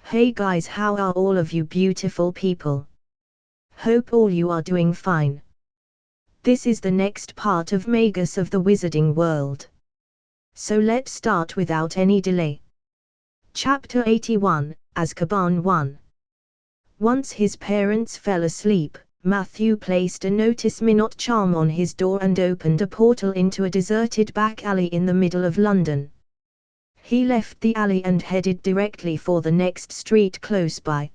Hey guys, how are all of you beautiful people? Hope all you are doing fine. This is the next part of Magus of the Wizarding World. So let's start without any delay. Chapter 81, Azkaban 1. Once his parents fell asleep, Matthew placed a notice-me-not charm on his door and opened a portal into a deserted back alley in the middle of London. He left the alley and headed directly for the next street close by.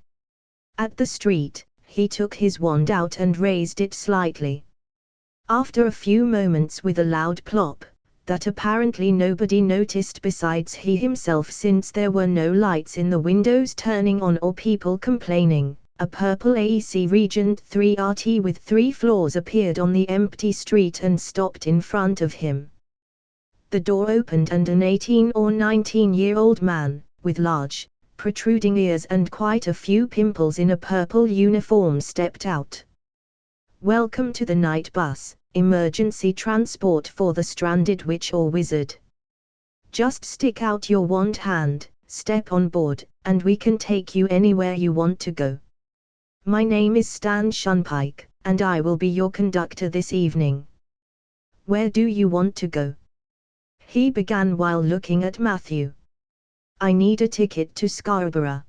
At the street, he took his wand out and raised it slightly. After a few moments with a loud plop, that apparently nobody noticed besides he himself since there were no lights in the windows turning on or people complaining, a purple AEC Regent 3 RT with 3 floors appeared on the empty street and stopped in front of him. The door opened and an 18 or 19-year-old man, with large, protruding ears and quite a few pimples in a purple uniform stepped out. Welcome to the night bus, emergency transport for the stranded witch or wizard. Just stick out your wand hand, step on board, and we can take you anywhere you want to go. My name is Stan Shunpike, and I will be your conductor this evening. Where do you want to go? He began while looking at Matthew. I need a ticket to Scarborough.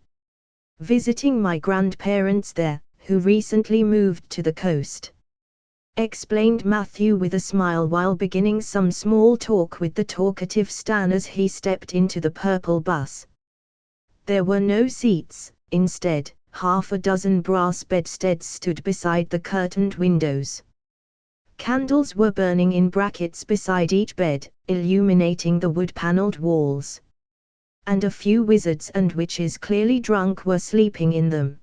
Visiting my grandparents there, who recently moved to the coast. Explained Matthew with a smile while beginning some small talk with the talkative Stan as he stepped into the purple bus. There were no seats, instead, half a dozen brass bedsteads stood beside the curtained windows. Candles were burning in brackets beside each bed, illuminating the wood-paneled walls. And a few wizards and witches clearly drunk were sleeping in them.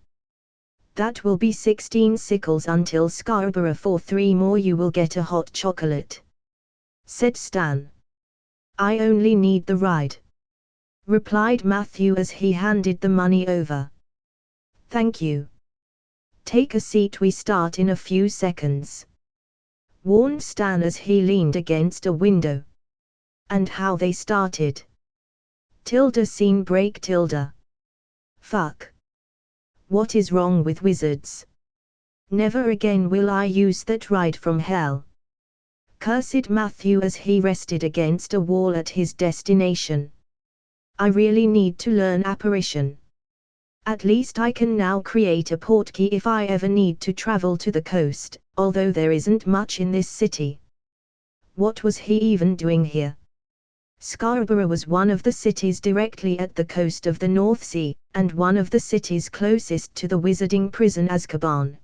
That will be 16 sickles until Scarborough. For 3 more you will get a hot chocolate, said Stan. I only need the ride, replied Matthew as he handed the money over. Thank you. Take a seat, we start in a few seconds, warned Stan as he leaned against a window. And how they started. Scene break. Fuck. What is wrong with wizards? Never again will I use that ride from hell, cursed Matthew as he rested against a wall at his destination. I really need to learn apparition. At least I can now create a portkey if I ever need to travel to the coast, although there isn't much in this city. What was he even doing here? Scarborough was one of the cities directly at the coast of the North Sea, and one of the cities closest to the wizarding prison Azkaban.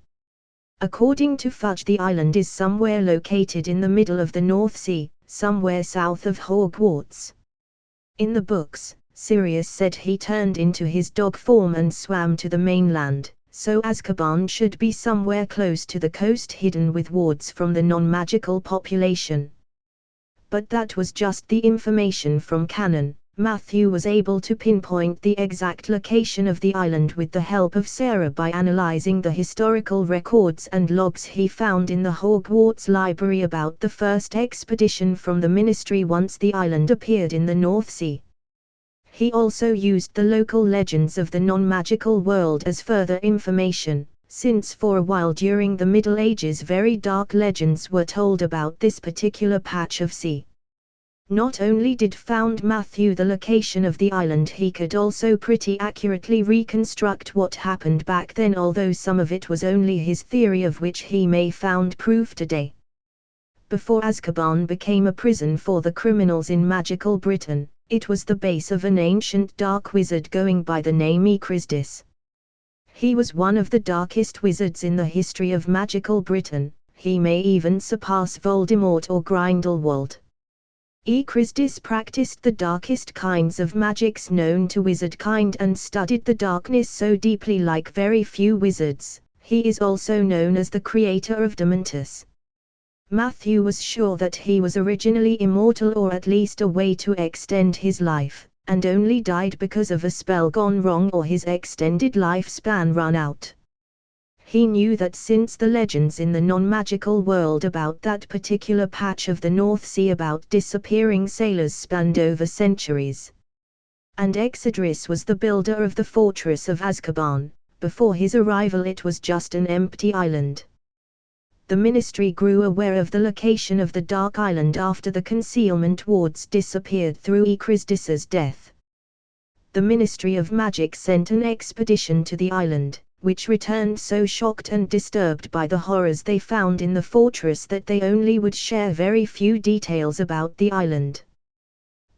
According to Fudge, the island is somewhere located in the middle of the North Sea, somewhere south of Hogwarts. In the books, Sirius said he turned into his dog form and swam to the mainland, so Azkaban should be somewhere close to the coast hidden with wards from the non-magical population. But that was just the information from canon. Matthew was able to pinpoint the exact location of the island with the help of Sarah by analyzing the historical records and logs he found in the Hogwarts library about the first expedition from the Ministry once the island appeared in the North Sea. He also used the local legends of the non-magical world as further information, since for a while during the Middle Ages very dark legends were told about this particular patch of sea. Not only did found Matthew the location of the island, he could also pretty accurately reconstruct what happened back then, although some of it was only his theory of which he may found proof today. Before Azkaban became a prison for the criminals in magical Britain, it was the base of an ancient dark wizard going by the name Echrisdis. He was one of the darkest wizards in the history of magical Britain. He may even surpass Voldemort or Grindelwald. Echrisdis practiced the darkest kinds of magics known to wizardkind and studied the darkness so deeply like very few wizards. He is also known as the creator of Dementus. Matthew was sure that he was originally immortal, or at least a way to extend his life, and only died because of a spell gone wrong or his extended lifespan run out. He knew that since the legends in the non-magical world about that particular patch of the North Sea about disappearing sailors spanned over centuries. and Exodris was the builder of the fortress of Azkaban. Before his arrival it was just an empty island. The Ministry grew aware of the location of the Dark Island after the concealment wards disappeared through Ecrizdis's death. The Ministry of Magic sent an expedition to the island, which returned so shocked and disturbed by the horrors they found in the fortress that they only would share very few details about the island.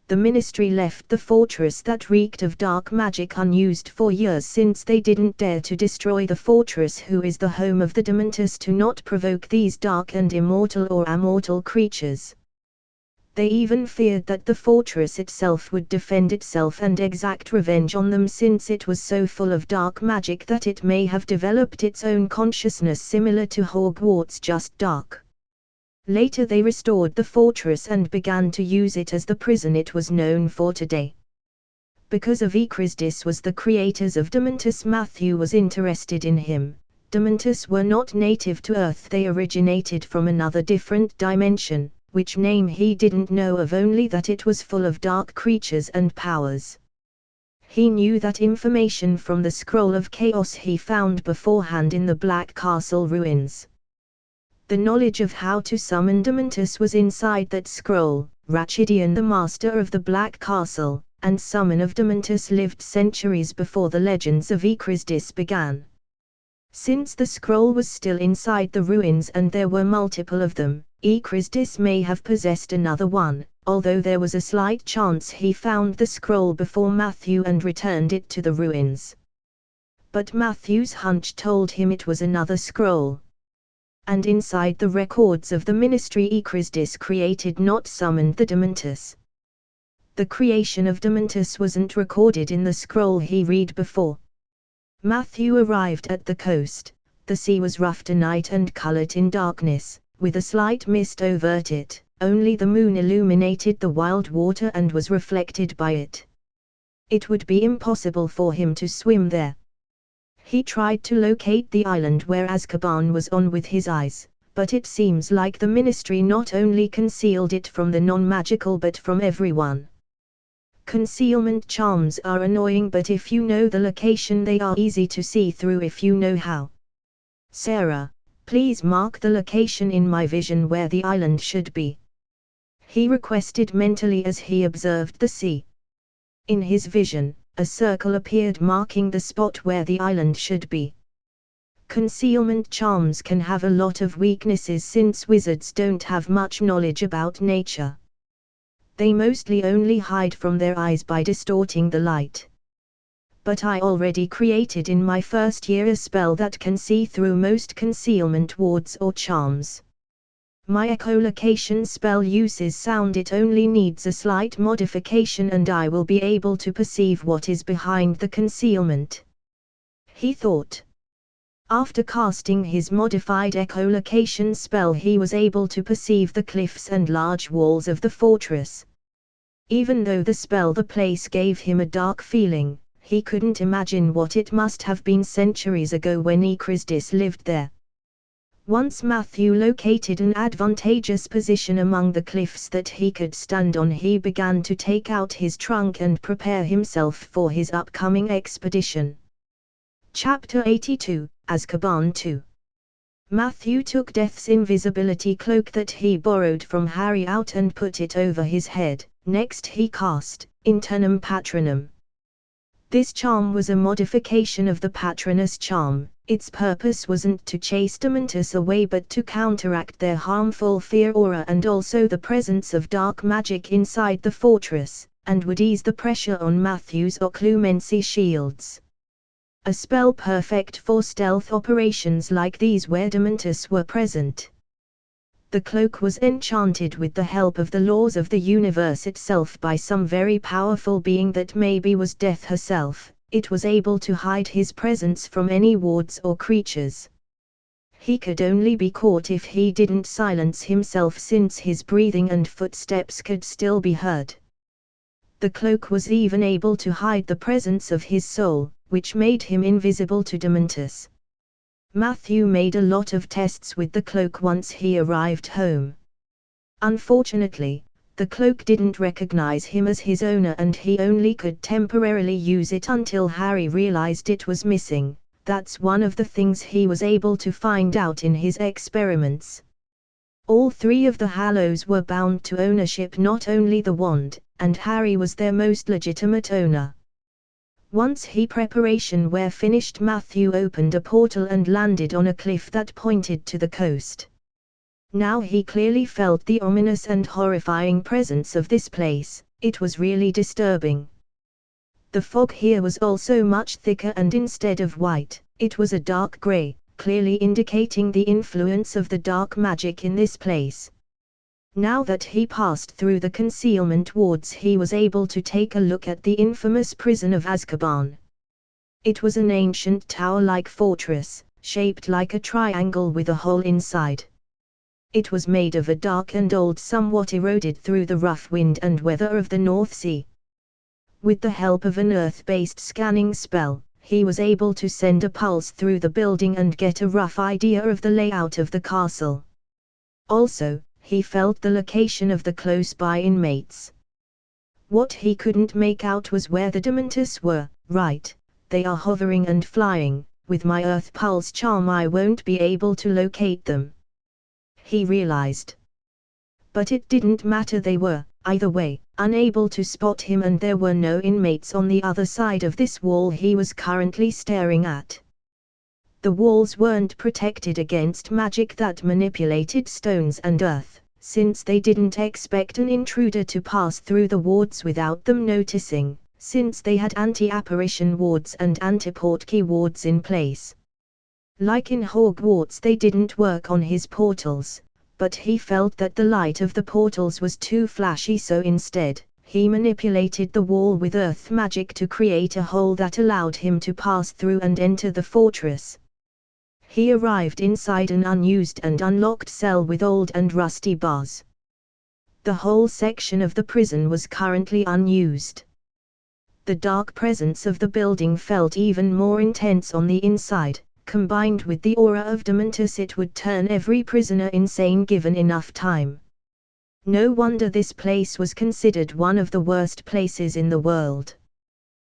The Ministry left the fortress that reeked of dark magic unused for years, since they didn't dare to destroy the fortress, who is the home of the Dementors, to not provoke these dark and immortal or immortal creatures. They even feared that the fortress itself would defend itself and exact revenge on them, since it was so full of dark magic that it may have developed its own consciousness, similar to Hogwarts, just dark. Later they restored the fortress and began to use it as the prison it was known for today. Because of Ecrizdis was the creators of Dementus, Matthew was interested in him. Dementus were not native to Earth, they originated from another different dimension, which name he didn't know of, only that it was full of dark creatures and powers. He knew that information from the Scroll of Chaos he found beforehand in the Black Castle ruins. The knowledge of how to summon Dementus was inside that scroll. Rachidian, the master of the Black Castle, and summon of Dementus, lived centuries before the legends of Ecrizdis began. Since the scroll was still inside the ruins and there were multiple of them, Ecrizdis may have possessed another one, although there was a slight chance he found the scroll before Matthew and returned it to the ruins. But Matthew's hunch told him it was another scroll. And inside the records of the Ministry, Ecrizdis created, not summoned, the Dementus. The creation of Dementus wasn't recorded in the scroll he read before. Matthew arrived at the coast. The sea was rough tonight and colored in darkness, with a slight mist over it. Only the moon illuminated the wild water and was reflected by it. It would be impossible for him to swim there. He tried to locate the island where Azkaban was on with his eyes, but it seems like the Ministry not only concealed it from the non-magical but from everyone. Concealment charms are annoying, but if you know the location they are easy to see through if you know how. Sarah, please mark the location in my vision where the island should be. He requested mentally as he observed the sea. In his vision, a circle appeared marking the spot where the island should be. Concealment charms can have a lot of weaknesses since wizards don't have much knowledge about nature. They mostly only hide from their eyes by distorting the light. But I already created in my first year a spell that can see through most concealment wards or charms. My echolocation spell uses sound, it only needs a slight modification and I will be able to perceive what is behind the concealment, he thought. After casting his modified echolocation spell he was able to perceive the cliffs and large walls of the fortress. Even though the place gave him a dark feeling, he couldn't imagine what it must have been centuries ago when Ecrizdis lived there. Once Matthew located an advantageous position among the cliffs that he could stand on, he began to take out his trunk and prepare himself for his upcoming expedition. Chapter 82, Azkaban 2. Matthew took Death's invisibility cloak that he borrowed from Harry out and put it over his head. Next he cast Internum Patronum. This charm was a modification of the Patronus charm. Its purpose wasn't to chase Dementus away but to counteract their harmful fear aura and also the presence of dark magic inside the fortress, and would ease the pressure on Matthew's occlumency shields. A spell perfect for stealth operations like these where Dementus were present. The cloak was enchanted with the help of the laws of the universe itself by some very powerful being that maybe was Death herself. It was able to hide his presence from any wards or creatures. He could only be caught if he didn't silence himself, since his breathing and footsteps could still be heard. The cloak was even able to hide the presence of his soul, which made him invisible to Dementus. Matthew made a lot of tests with the cloak once he arrived home. Unfortunately, the cloak didn't recognize him as his owner and he only could temporarily use it until Harry realized it was missing. That's one of the things he was able to find out in his experiments. All three of the Hallows were bound to ownership, not only the wand, and Harry was their most legitimate owner. Once preparation were finished, Matthew opened a portal and landed on a cliff that pointed to the coast. Now he clearly felt the ominous and horrifying presence of this place. It was really disturbing. The fog here was also much thicker and instead of white, it was a dark grey, clearly indicating the influence of the dark magic in this place. Now that he passed through the concealment wards, he was able to take a look at the infamous prison of Azkaban. It was an ancient tower-like fortress, shaped like a triangle with a hole inside. It was made of a dark and old, somewhat eroded through the rough wind and weather of the North Sea. With the help of an earth-based scanning spell, he was able to send a pulse through the building and get a rough idea of the layout of the castle. Also, he felt the location of the close-by inmates. What he couldn't make out was where the Dementors were. Right, they are hovering and flying. With my earth pulse charm I won't be able to locate them, he realized. But it didn't matter, they were, either way, unable to spot him, and there were no inmates on the other side of this wall he was currently staring at. The walls weren't protected against magic that manipulated stones and earth, since they didn't expect an intruder to pass through the wards without them noticing, since they had anti-apparition wards and anti-portkey wards in place. Like in Hogwarts, they didn't work on his portals, but he felt that the light of the portals was too flashy, so instead, he manipulated the wall with earth magic to create a hole that allowed him to pass through and enter the fortress. He arrived inside an unused and unlocked cell with old and rusty bars. The whole section of the prison was currently unused. The dark presence of the building felt even more intense on the inside. Combined with the aura of Dementors, it would turn every prisoner insane given enough time. No wonder this place was considered one of the worst places in the world.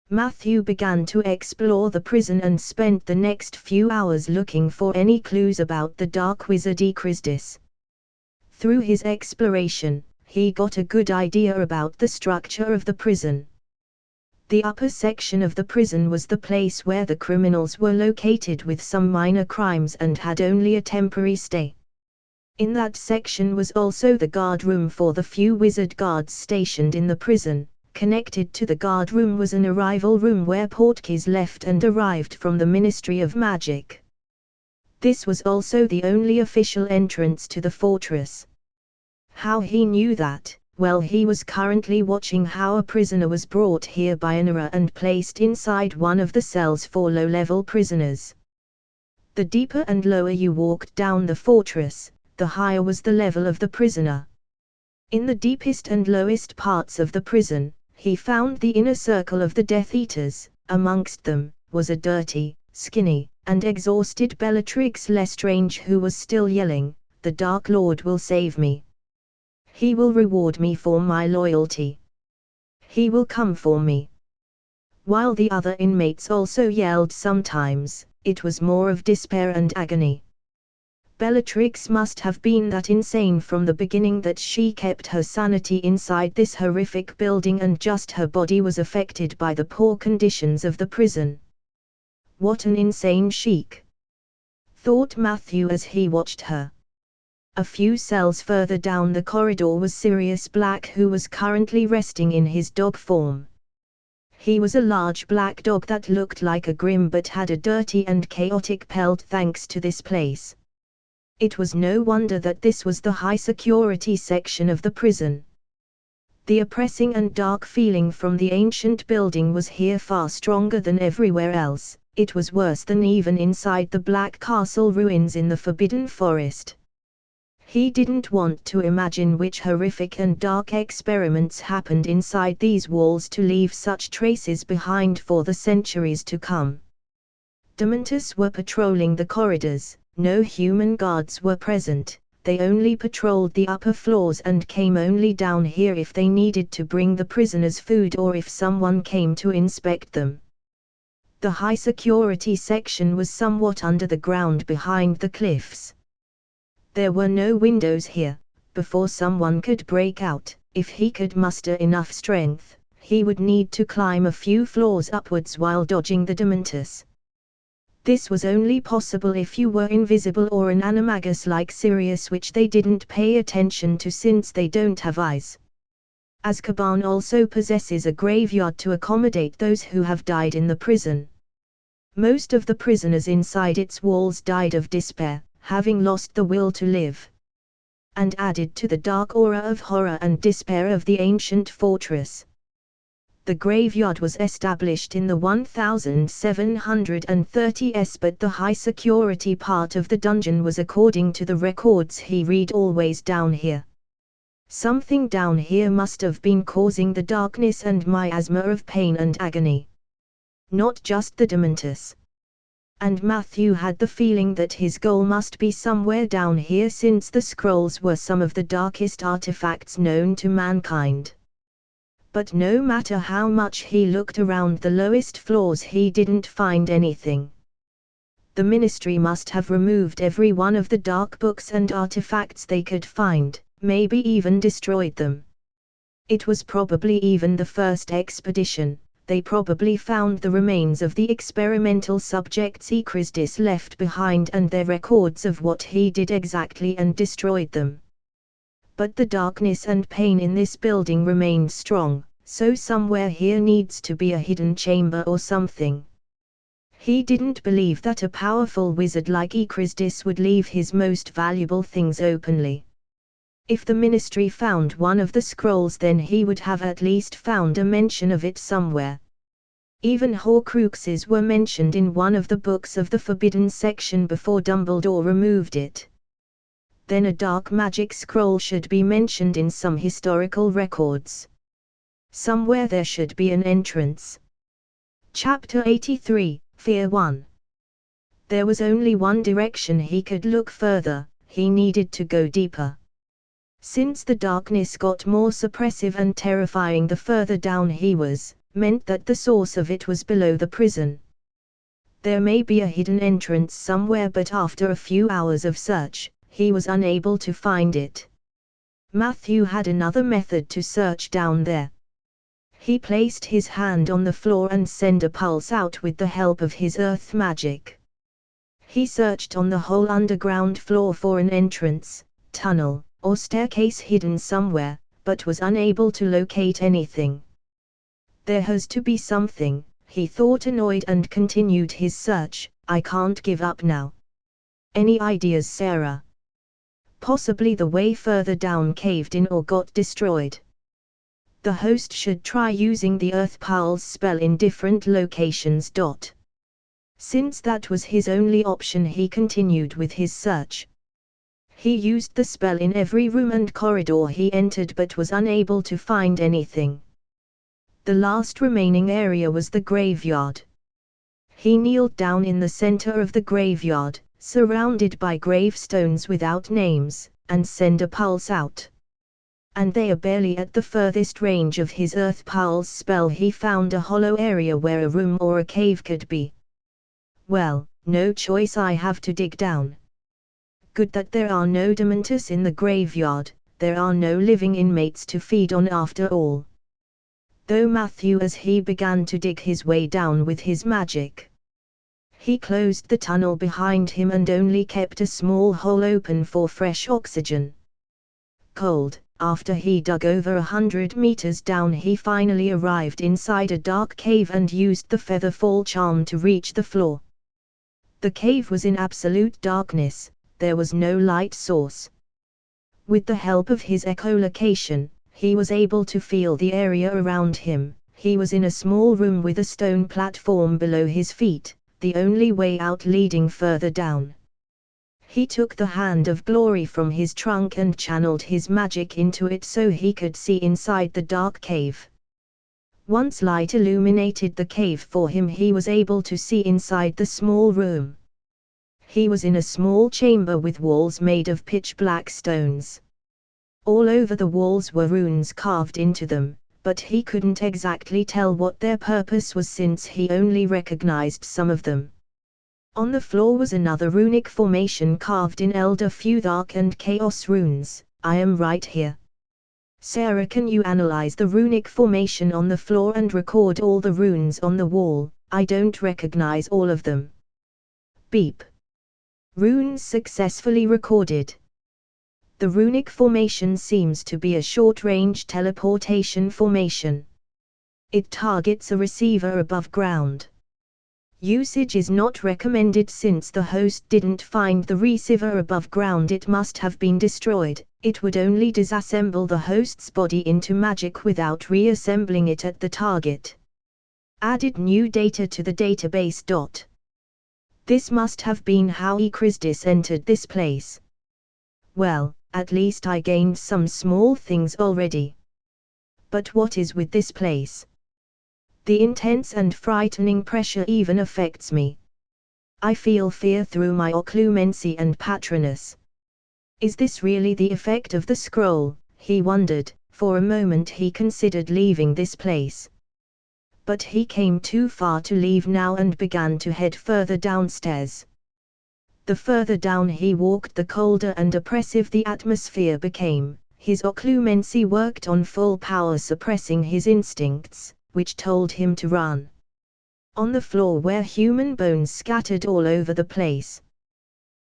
Matthew began to explore the prison and spent the next few hours looking for any clues about the dark wizard Ekrisdis. Through his exploration, he got a good idea about the structure of the prison. The upper section of the prison was the place where the criminals were located with some minor crimes and had only a temporary stay. In that section was also the guard room for the few wizard guards stationed in the prison. Connected to the guard room was an arrival room where portkeys left and arrived from the Ministry of Magic. This was also the only official entrance to the fortress. How he knew that? Well, he was currently watching how a prisoner was brought here by an Auror and placed inside one of the cells for low-level prisoners. The deeper and lower you walked down the fortress, the higher was the level of the prisoner. In the deepest and lowest parts of the prison, he found the inner circle of the Death Eaters. Amongst them was a dirty, skinny, and exhausted Bellatrix Lestrange who was still yelling, "The Dark Lord will save me. He will reward me for my loyalty. He will come for me." While the other inmates also yelled sometimes, it was more of despair and agony. Bellatrix must have been that insane from the beginning that she kept her sanity inside this horrific building and just her body was affected by the poor conditions of the prison. What an insane sheik, thought Matthew as he watched her. A few cells further down the corridor was Sirius Black, who was currently resting in his dog form. He was a large black dog that looked like a grim but had a dirty and chaotic pelt thanks to this place. It was no wonder that this was the high-security section of the prison. The oppressing and dark feeling from the ancient building was here far stronger than everywhere else. It was worse than even inside the Black Castle ruins in the Forbidden Forest. He didn't want to imagine which horrific and dark experiments happened inside these walls to leave such traces behind for the centuries to come. Dementors were patrolling the corridors. No human guards were present, they only patrolled the upper floors and came only down here if they needed to bring the prisoners food or if someone came to inspect them. The high security section was somewhat under the ground behind the cliffs. There were no windows here. Before someone could break out, if he could muster enough strength, he would need to climb a few floors upwards while dodging the Dementors. This was only possible if you were invisible or an animagus like Sirius, which they didn't pay attention to since they don't have eyes. Azkaban also possesses a graveyard to accommodate those who have died in the prison. Most of the prisoners inside its walls died of despair, having lost the will to live. And added to the dark aura of horror and despair of the ancient fortress. The graveyard was established in the 1730s, but the high security part of the dungeon was, according to the records he read, always down here. Something down here must have been causing the darkness and miasma of pain and agony. Not just the Dementors. And Matthew had the feeling that his goal must be somewhere down here, since the scrolls were some of the darkest artifacts known to mankind. But no matter how much he looked around the lowest floors, he didn't find anything. The Ministry must have removed every one of the dark books and artifacts they could find, maybe even destroyed them. It was probably even the first expedition. They probably found the remains of the experimental subjects Echrisdis left behind and their records of what he did exactly, and destroyed them. But the darkness and pain in this building remained strong, so somewhere here needs to be a hidden chamber or something. He didn't believe that a powerful wizard like Echrisdis would leave his most valuable things openly. If the Ministry found one of the scrolls, then he would have at least found a mention of it somewhere. Even Horcruxes were mentioned in one of the books of the Forbidden section before Dumbledore removed it. Then a dark magic scroll should be mentioned in some historical records. Somewhere there should be an entrance. Chapter 83, Fear 1. There was only one direction he could look further. He needed to go deeper. Since the darkness got more suppressive and terrifying the further down he was, meant that the source of it was below the prison. There may be a hidden entrance somewhere, but after a few hours of search, he was unable to find it. Matthew had another method to search down there. He placed his hand on the floor and sent a pulse out with the help of his earth magic. He searched on the whole underground floor for an entrance, tunnel, or staircase hidden somewhere, but was unable to locate anything. There has to be something, he thought, annoyed, and continued his search. I can't give up now. Any ideas, Sarah? Possibly the way further down caved in or got destroyed. The host should try using the Earth Pulse spell in different locations. Since that was his only option, he continued with his search. He used the spell in every room and corridor he entered, but was unable to find anything. The last remaining area was the graveyard. He kneeled down in the center of the graveyard, surrounded by gravestones without names, and sent a pulse out. And they are barely at the furthest range of his Earth Pulse spell. He found a hollow area where a room or a cave could be. Well, no choice, I have to dig down. Good that there are no Dementors in the graveyard. There are no living inmates to feed on after all. Though Matthew, as he began to dig his way down with his magic, he closed the tunnel behind him and only kept a small hole open for fresh oxygen. Cold. After he dug over 100 meters down, he finally arrived inside a dark cave and used the feather fall charm to reach the floor. The cave was in absolute darkness. There was no light source. With the help of his echolocation, he was able to feel the area around him. He was in a small room with a stone platform below his feet, the only way out leading further down. He took the Hand of Glory from his trunk and channeled his magic into it so he could see inside the dark cave. Once light illuminated the cave for him, he was able to see inside the small room. He was in a small chamber with walls made of pitch-black stones. All over the walls were runes carved into them, but he couldn't exactly tell what their purpose was since he only recognized some of them. On the floor was another runic formation carved in Elder Futhark and Chaos runes. I am right here. Sarah, can you analyze the runic formation on the floor and record all the runes on the wall? I don't recognize all of them. Beep. Runes successfully recorded. The runic formation seems to be a short-range teleportation formation. It targets a receiver above ground. Usage is not recommended since the host didn't find the receiver above ground. It must have been destroyed. It would only disassemble the host's body into magic without reassembling it at the target. Added new data to the database. This must have been how Echrisdis entered this place. Well, at least I gained some small things already. But what is with this place? The intense and frightening pressure even affects me. I feel fear through my occlumency and patronus. Is this really the effect of the scroll? He wondered. For a moment he considered leaving this place. But he came too far to leave now and began to head further downstairs. The further down he walked, the colder and oppressive the atmosphere became. His occlumency worked on full power, suppressing his instincts, which told him to run. On the floor were human bones scattered all over the place.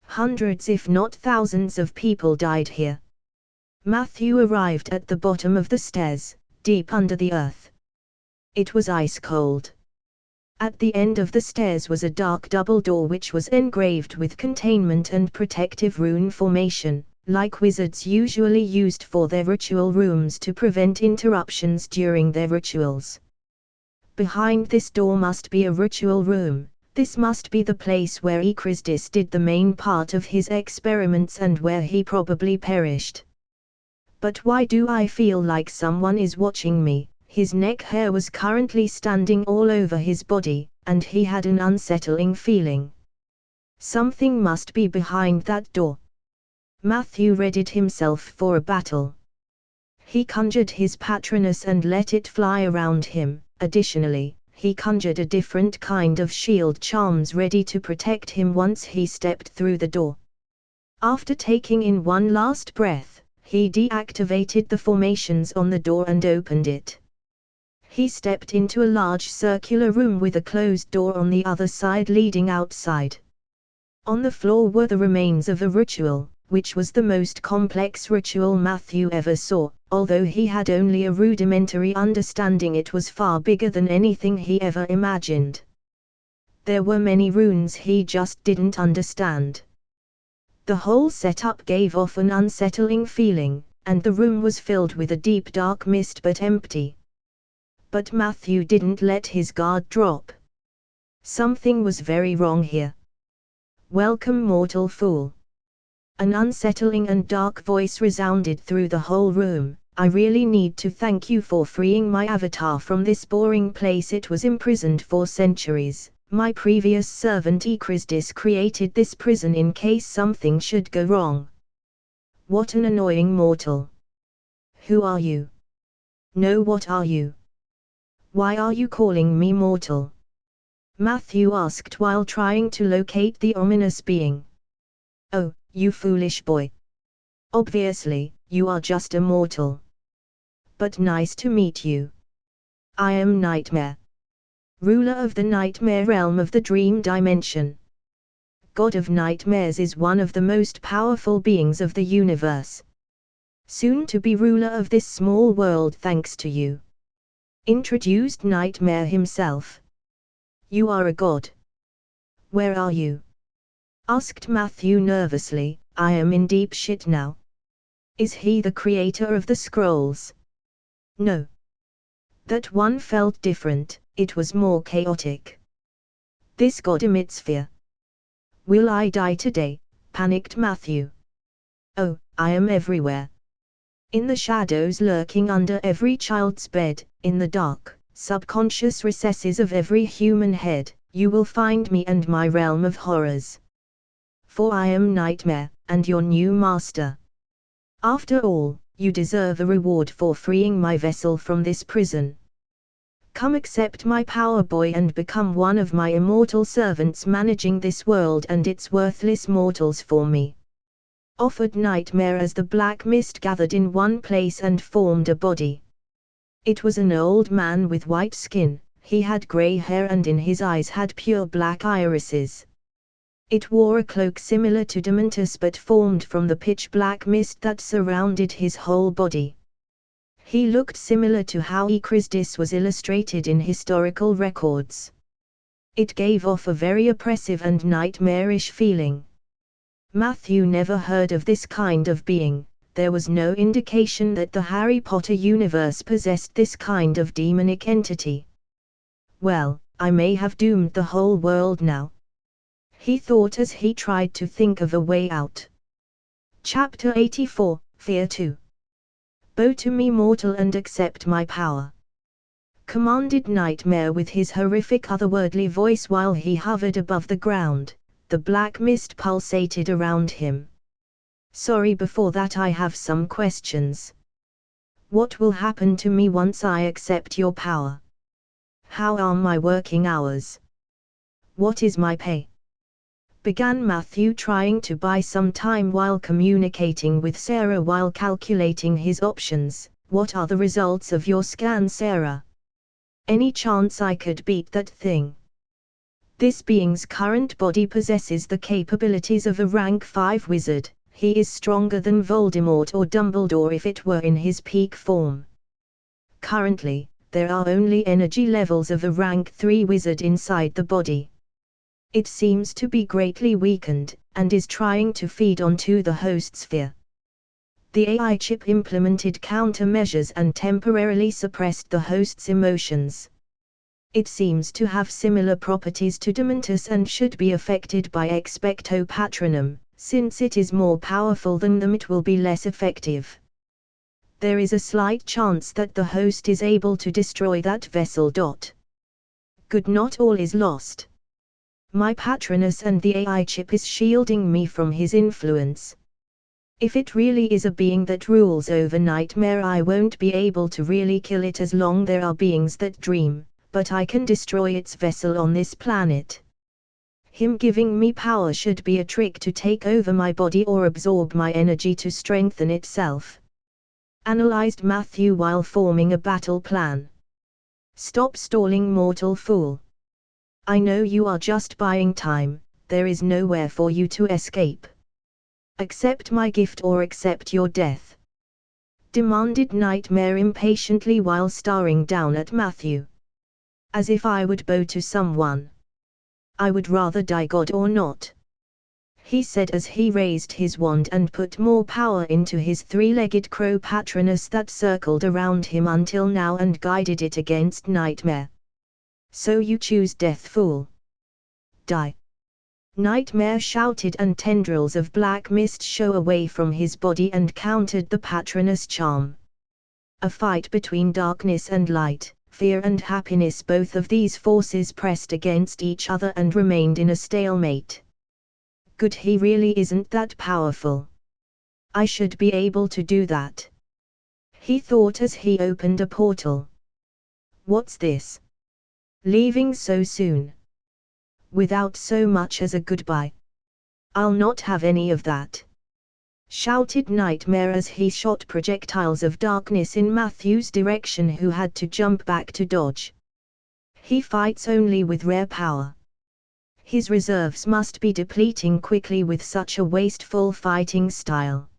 Hundreds if not thousands of people died here. Matthew arrived at the bottom of the stairs, deep under the earth. It was ice cold. At the end of the stairs was a dark double door which was engraved with containment and protective rune formation, like wizards usually used for their ritual rooms to prevent interruptions during their rituals. Behind this door must be a ritual room. This must be the place where Echrisdis did the main part of his experiments and where he probably perished. But why do I feel like someone is watching me? His neck hair was currently standing all over his body, and he had an unsettling feeling. Something must be behind that door. Matthew readied himself for a battle. He conjured his patronus and let it fly around him. Additionally, he conjured a different kind of shield charms ready to protect him once he stepped through the door. After taking in one last breath, he deactivated the formations on the door and opened it. He stepped into a large circular room with a closed door on the other side leading outside. On the floor were the remains of a ritual, which was the most complex ritual Matthew ever saw. Although he had only a rudimentary understanding, it was far bigger than anything he ever imagined. There were many runes he just didn't understand. The whole setup gave off an unsettling feeling, and the room was filled with a deep dark mist but empty. But Matthew didn't let his guard drop. Something was very wrong here. "Welcome, mortal fool." An unsettling and dark voice resounded through the whole room. "I really need to thank you for freeing my avatar from this boring place. It was imprisoned for centuries. My previous servant Echrisdis created this prison in case something should go wrong." What an annoying mortal. Who are you? No, what are you? Why are you calling me mortal? Matthew asked while trying to locate the ominous being. "Oh, you foolish boy. Obviously, you are just a mortal. But nice to meet you. I am Nightmare, ruler of the nightmare realm of the dream dimension. God of nightmares is one of the most powerful beings of the universe. Soon to be ruler of this small world thanks to you," introduced Nightmare himself. "You are a god. Where are you?" asked Matthew nervously. "I am in deep shit now. Is he the creator of the scrolls?" No. That one felt different, it was more chaotic. This god emits fear. "Will I die today?" panicked Matthew. "Oh, I am everywhere. In the shadows lurking under every child's bed, in the dark, subconscious recesses of every human head, you will find me and my realm of horrors." for I am Nightmare, and your new master. After all, you deserve a reward for freeing my vessel from this prison. Come accept my power, boy, and become one of my immortal servants managing this world and its worthless mortals for me," offered Nightmare as the black mist gathered in one place and formed a body. It was an old man with white skin, he had grey hair and in his eyes had pure black irises. It wore a cloak similar to Dementus but formed from the pitch-black mist that surrounded his whole body. He looked similar to how Echrisdis was illustrated in historical records. It gave off a very oppressive and nightmarish feeling. Matthew never heard of this kind of being. There was no indication that the Harry Potter universe possessed this kind of demonic entity. Well, I may have doomed the whole world now, he thought as he tried to think of a way out. Chapter 84, Fear 2. Bow to me, mortal, and accept my power, commanded Nightmare with his horrific otherworldly voice while he hovered above the ground. The black mist pulsated around him. Sorry, before that I have some questions. What will happen to me once I accept your power? How are my working hours? What is my pay? Began Matthew, trying to buy some time while communicating with Sarah while calculating his options. What are the results of your scan, Sarah? Any chance I could beat that thing? This being's current body possesses the capabilities of a rank 5 wizard. He is stronger than Voldemort or Dumbledore if it were in his peak form. Currently, there are only energy levels of a rank 3 wizard inside the body. It seems to be greatly weakened, and is trying to feed onto the host's fear. The AI chip implemented countermeasures and temporarily suppressed the host's emotions. It seems to have similar properties to Dementus and should be affected by Expecto Patronum. Since it is more powerful than them, it will be less effective. There is a slight chance that the host is able to destroy that vessel. Good, not all is lost. My Patronus and the AI chip is shielding me from his influence. If it really is a being that rules over Nightmare, I won't be able to really kill it as long there are beings that dream, but I can destroy its vessel on this planet. Him giving me power should be a trick to take over my body or absorb my energy to strengthen itself, analyzed Matthew while forming a battle plan. Stop stalling, mortal fool. I know you are just buying time. There is nowhere for you to escape. Accept my gift or accept your death, demanded Nightmare impatiently while staring down at Matthew. As if I would bow to someone. I would rather die, god or not, he said as he raised his wand and put more power into his three-legged crow Patronus that circled around him until now and guided it against Nightmare. So you choose death, fool? Die! Nightmare shouted, and tendrils of black mist shot away from his body and countered the Patronus charm. A fight between darkness and light, fear and happiness, both of these forces pressed against each other and remained in a stalemate. Good, he really isn't that powerful. I should be able to do that, he thought as he opened a portal. What's this? Leaving so soon? Without so much as a goodbye? I'll not have any of that, shouted Nightmare as he shot projectiles of darkness in Matthew's direction, who had to jump back to dodge. He fights only with rare power. His reserves must be depleting quickly with such a wasteful fighting style.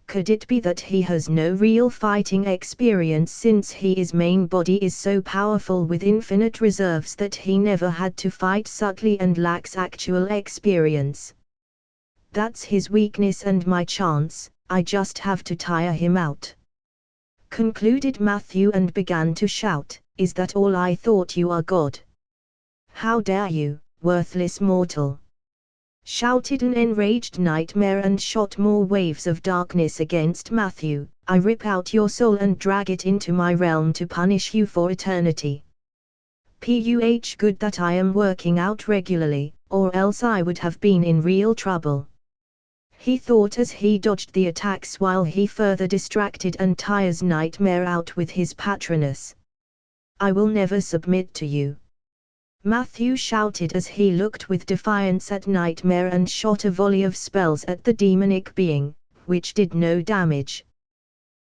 Could it be that he has no real fighting experience, since his main body is so powerful with infinite reserves that he never had to fight subtly and lacks actual experience? That's his weakness and my chance. I just have to tire him out, concluded Matthew and began to shout, Is that all? I thought you are God. How dare you, worthless mortal! Shouted an enraged Nightmare and shot more waves of darkness against Matthew. I rip out your soul and drag it into my realm to punish you for eternity. Good that I am working out regularly. or else I would have been in real trouble. He thought as he dodged the attacks while he further distracted and tires Nightmare out with his patronus. I will never submit to you. Matthew shouted as he looked with defiance at Nightmare and shot a volley of spells at the demonic being, which did no damage.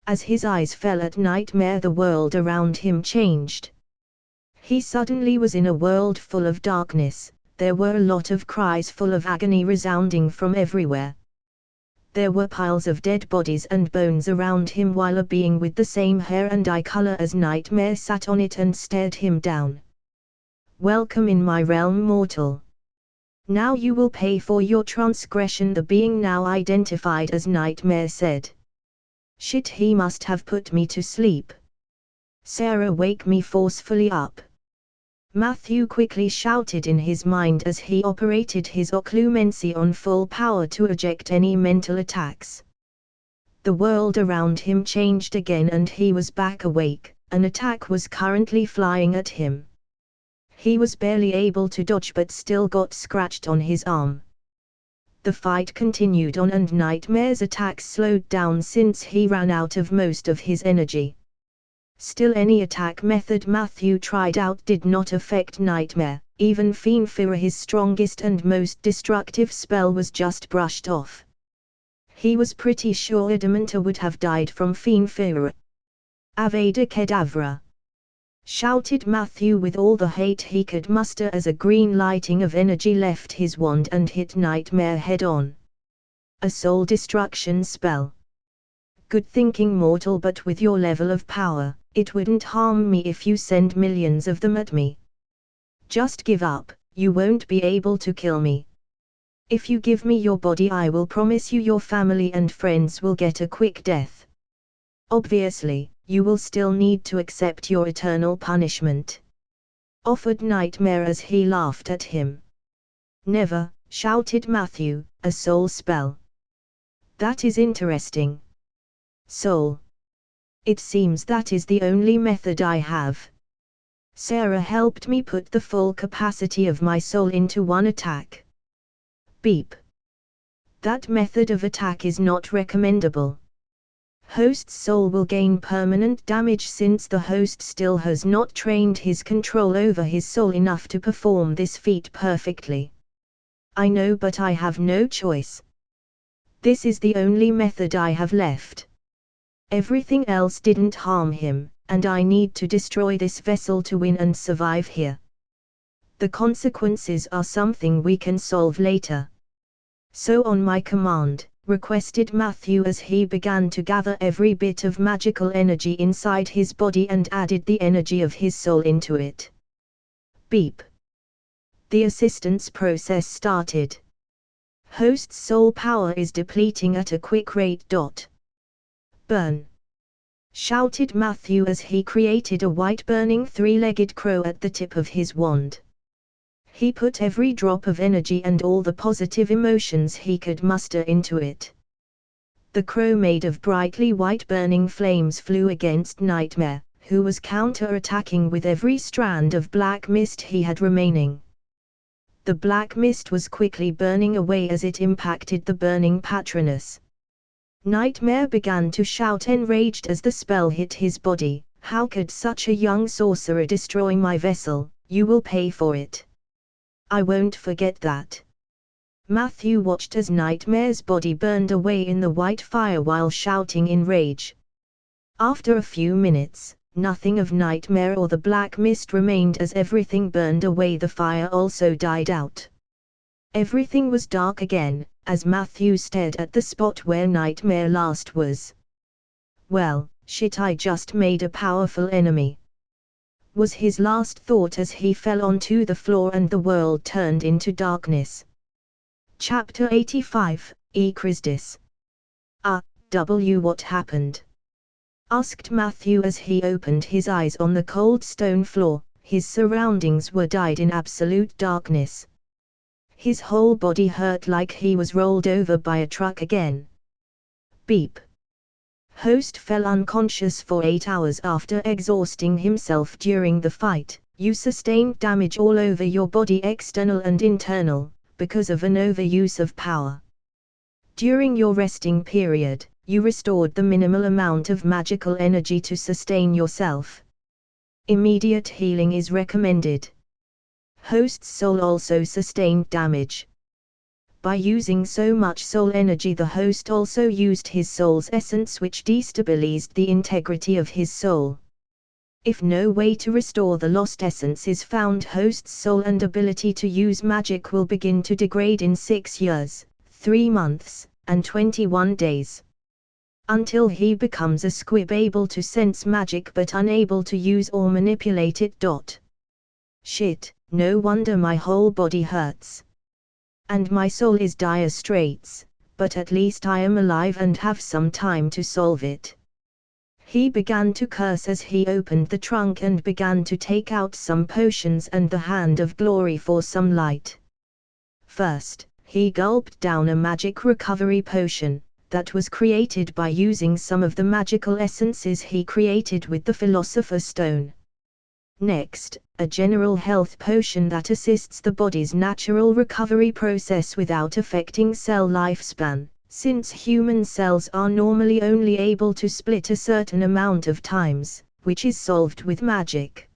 As his eyes fell at Nightmare, the world around him changed. He suddenly was in a world full of darkness. There were a lot of cries full of agony resounding from everywhere. There were piles of dead bodies and bones around him, while a being with the same hair and eye color as Nightmare sat on it and stared him down. Welcome in my realm, mortal. Now you will pay for your transgression, the being now identified as Nightmare said. Shit, he must have put me to sleep. Sarah, wake me forcefully up. Matthew quickly shouted in his mind as he operated his occlumency on full power to eject any mental attacks. The world around him changed again and he was back awake. An attack was currently flying at him. He was barely able to dodge but still got scratched on his arm. The fight continued on and Nightmare's attacks slowed down since he ran out of most of his energy. Still, any attack method Matthew tried out did not affect Nightmare. Even Fanfictions, his strongest and most destructive spell, was just brushed off. He was pretty sure Adamanta would have died from Fanfictions. Avada Kedavra! Shouted Matthew with all the hate he could muster as a green lighting of energy left his wand and hit Nightmare head on. A soul destruction spell. Good thinking, mortal, but with your level of power, it wouldn't harm me if you send millions of them at me. Just give up, you won't be able to kill me. If you give me your body, I will promise you your family and friends will get a quick death. Obviously, you will still need to accept your eternal punishment. Offered Nightmare as he laughed at him. Never, shouted Matthew, a soul spell. That is interesting. Soul. It seems that is the only method I have. Sarah helped me put the full capacity of my soul into one attack. Beep. That method of attack is not recommendable. Host's soul will gain permanent damage since the host still has not trained his control over his soul enough to perform this feat perfectly. I know, but I have no choice. This is the only method I have left. Everything else didn't harm him, and I need to destroy this vessel to win and survive here. The consequences are something we can solve later. So on my command, requested Matthew as he began to gather every bit of magical energy inside his body and added the energy of his soul into it. Beep. The assistance process started. Host's soul power is depleting at a quick rate. Burn! Shouted Matthew as he created a white burning three-legged crow at the tip of his wand. He put every drop of energy and all the positive emotions he could muster into it. The crow made of brightly white burning flames flew against Nightmare, who was counter-attacking with every strand of black mist he had remaining. The black mist was quickly burning away as it impacted the burning patronus. Nightmare began to shout enraged as the spell hit his body. How could such a young sorcerer destroy my vessel? You will pay for it. I won't forget that. Matthew watched as Nightmare's body burned away in the white fire while shouting in rage. After a few minutes, nothing of Nightmare or the black mist remained as everything burned away. The fire also died out. Everything was dark again, as Matthew stared at the spot where Nightmare last was. Well, shit, I just made a powerful enemy, was his last thought as he fell onto the floor and the world turned into darkness. Chapter 85, Christus. What happened? Asked Matthew as he opened his eyes on the cold stone floor. His surroundings were dyed in absolute darkness. His whole body hurt like he was rolled over by a truck again. Beep. Host fell unconscious for 8 hours after exhausting himself during the fight. You sustained damage all over your body, external and internal. because of an overuse of power. During your resting period, you restored the minimal amount of magical energy to sustain yourself. Immediate healing is recommended. Host's soul also sustained damage. By using so much soul energy, the host also used his soul's essence, which destabilized the integrity of his soul. If no way to restore the lost essence is found, host's soul and ability to use magic will begin to degrade in 6 years, 3 months, and 21 days. Until he becomes a squib able to sense magic but unable to use or manipulate it. Shit, no wonder my whole body hurts. And my soul is dire straits, but at least I am alive and have some time to solve it. He began to curse as he opened the trunk and began to take out some potions and the hand of glory for some light. First, he gulped down a magic recovery potion that was created by using some of the magical essences he created with the Philosopher's Stone. Next, a general health potion that assists the body's natural recovery process without affecting cell lifespan, since human cells are normally only able to split a certain amount of times, which is solved with magic.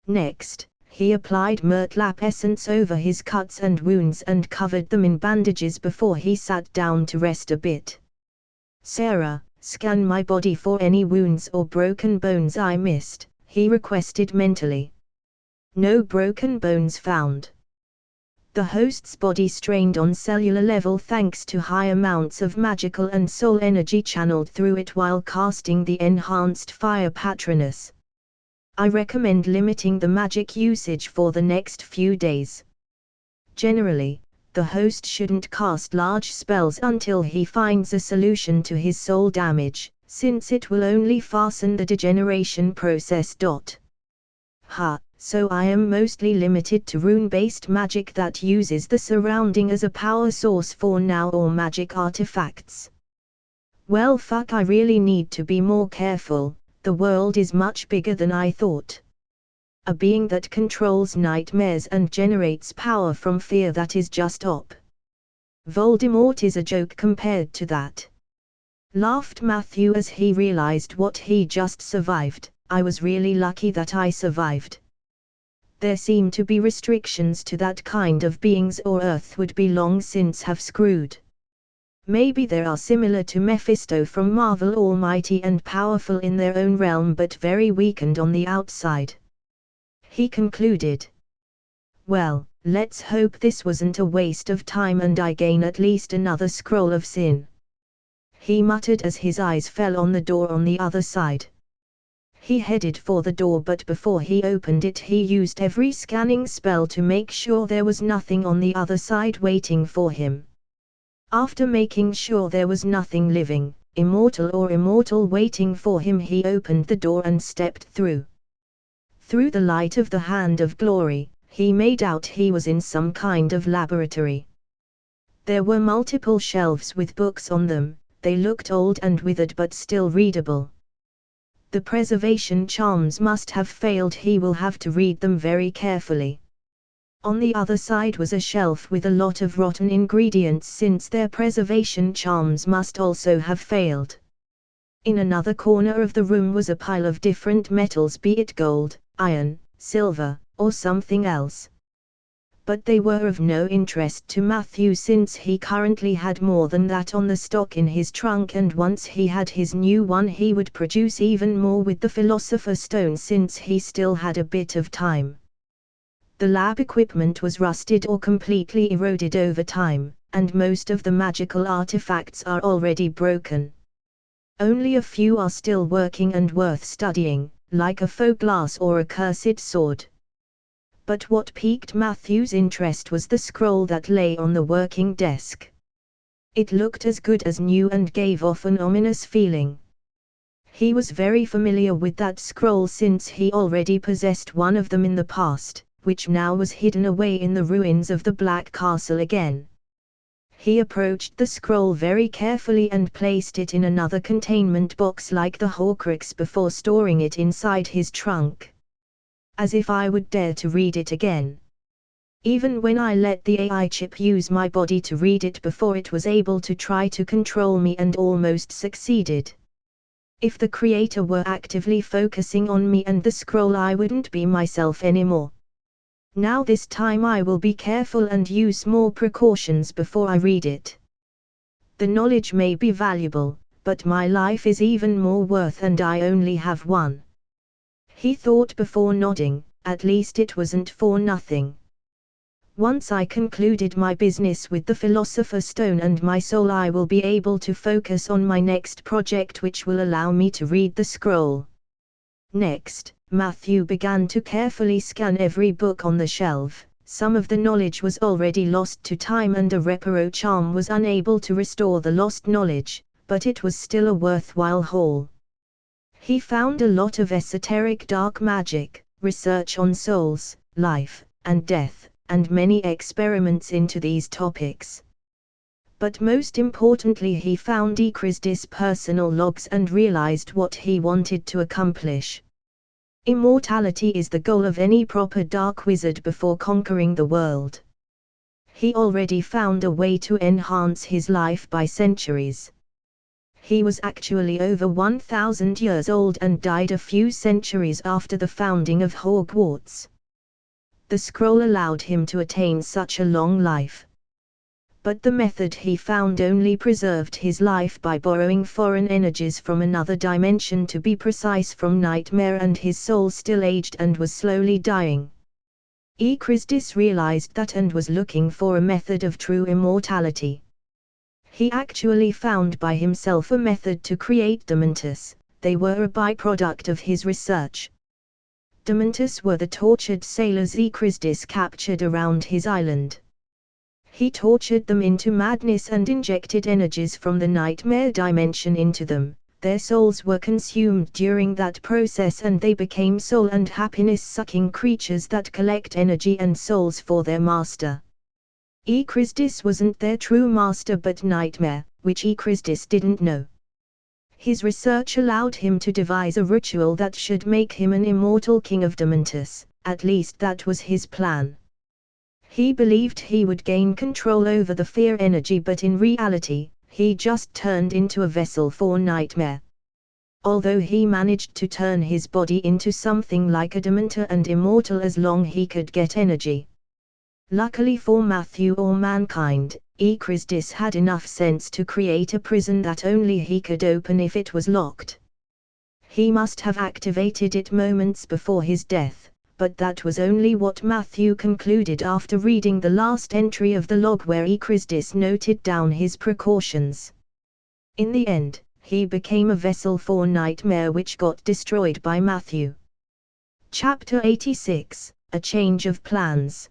Next, he applied murtlap essence over his cuts and wounds and covered them in bandages before he sat down to rest a bit. Sarah, scan my body for any wounds or broken bones I missed, he requested mentally. No broken bones found. The host's body strained on cellular level thanks to high amounts of magical and soul energy channeled through it while casting the enhanced fire patronus. I recommend limiting the magic usage for the next few days. Generally, the host shouldn't cast large spells until he finds a solution to his soul damage, since it will only fasten the degeneration process. So I am mostly limited to rune-based magic that uses the surrounding as a power source for now, or magic artifacts. Well, fuck, I really need to be more careful. The world is much bigger than I thought. A being that controls nightmares and generates power from fear, that is just op. Voldemort is a joke compared to that. Laughed Matthew as he realized what he just survived. I was really lucky that I survived. There seem to be restrictions to that kind of beings, or Earth would be long since have screwed. Maybe they are similar to Mephisto from Marvel, almighty and powerful in their own realm but very weakened on the outside. He concluded. Well, let's hope this wasn't a waste of time and I gain at least another scroll of sin. He muttered as his eyes fell on the door on the other side. He headed for the door, but before he opened it he used every scanning spell to make sure there was nothing on the other side waiting for him. After making sure there was nothing living, immortal or immortal waiting for him, he opened the door and stepped through. Through the light of the hand of glory, he made out he was in some kind of laboratory. There were multiple shelves with books on them. They looked old and withered but still readable. The preservation charms must have failed. He will have to read them very carefully. On the other side was a shelf with a lot of rotten ingredients, since their preservation charms must also have failed. In another corner of the room was a pile of different metals, be it gold, iron, silver, or something else. But they were of no interest to Matthew, since he currently had more than that on the stock in his trunk, and once he had his new one he would produce even more with the Philosopher's Stone, since he still had a bit of time. The lab equipment was rusted or completely eroded over time, and most of the magical artifacts are already broken. Only a few are still working and worth studying, like a faux glass or a cursed sword. But what piqued Matthew's interest was the scroll that lay on the working desk. It looked as good as new and gave off an ominous feeling. He was very familiar with that scroll since he already possessed one of them in the past, which now was hidden away in the ruins of the Black Castle again. He approached the scroll very carefully and placed it in another containment box like the Horcrux before storing it inside his trunk. As if I would dare to read it again. Even when I let the AI chip use my body to read it before, it was able to try to control me and almost succeeded. If the creator were actively focusing on me and the scroll, I wouldn't be myself anymore. Now this time I will be careful and use more precautions before I read it. The knowledge may be valuable, but my life is even more worth and I only have one. He thought before nodding, at least it wasn't for nothing. Once I concluded my business with the Philosopher's Stone and my soul, I will be able to focus on my next project, which will allow me to read the scroll. Next, Matthew began to carefully scan every book on the shelf. Some of the knowledge was already lost to time and a reparo charm was unable to restore the lost knowledge, but it was still a worthwhile haul. He found a lot of esoteric dark magic, research on souls, life, and death, and many experiments into these topics. But most importantly, he found Ikrisdis' personal logs and realized what he wanted to accomplish. Immortality is the goal of any proper dark wizard before conquering the world. He already found a way to enhance his life by centuries. He was actually over 1,000 years old and died a few centuries after the founding of Hogwarts. The scroll allowed him to attain such a long life. But the method he found only preserved his life by borrowing foreign energies from another dimension, to be precise from nightmare, and his soul still aged and was slowly dying. Ikrisdis realized that and was looking for a method of true immortality. He actually found by himself a method to create Dementus. They were a byproduct of his research. Dementus were the tortured sailors Ikrisdis captured around his island. He tortured them into madness and injected energies from the nightmare dimension into them. Their souls were consumed during that process and they became soul and happiness-sucking creatures that collect energy and souls for their master. Ikrisdis wasn't their true master but nightmare, which Ikrisdis didn't know. His research allowed him to devise a ritual that should make him an immortal king of Dementus, at least that was his plan. He believed he would gain control over the fear energy, but in reality, he just turned into a vessel for nightmare. Although he managed to turn his body into something like a Dementor and immortal as long he could get energy. Luckily for Matthew or mankind, Ikrisdis had enough sense to create a prison that only he could open if it was locked. He must have activated it moments before his death, but that was only what Matthew concluded after reading the last entry of the log where Ikrisdis noted down his precautions. In the end, he became a vessel for nightmare which got destroyed by Matthew. Chapter 86, A Change of Plans.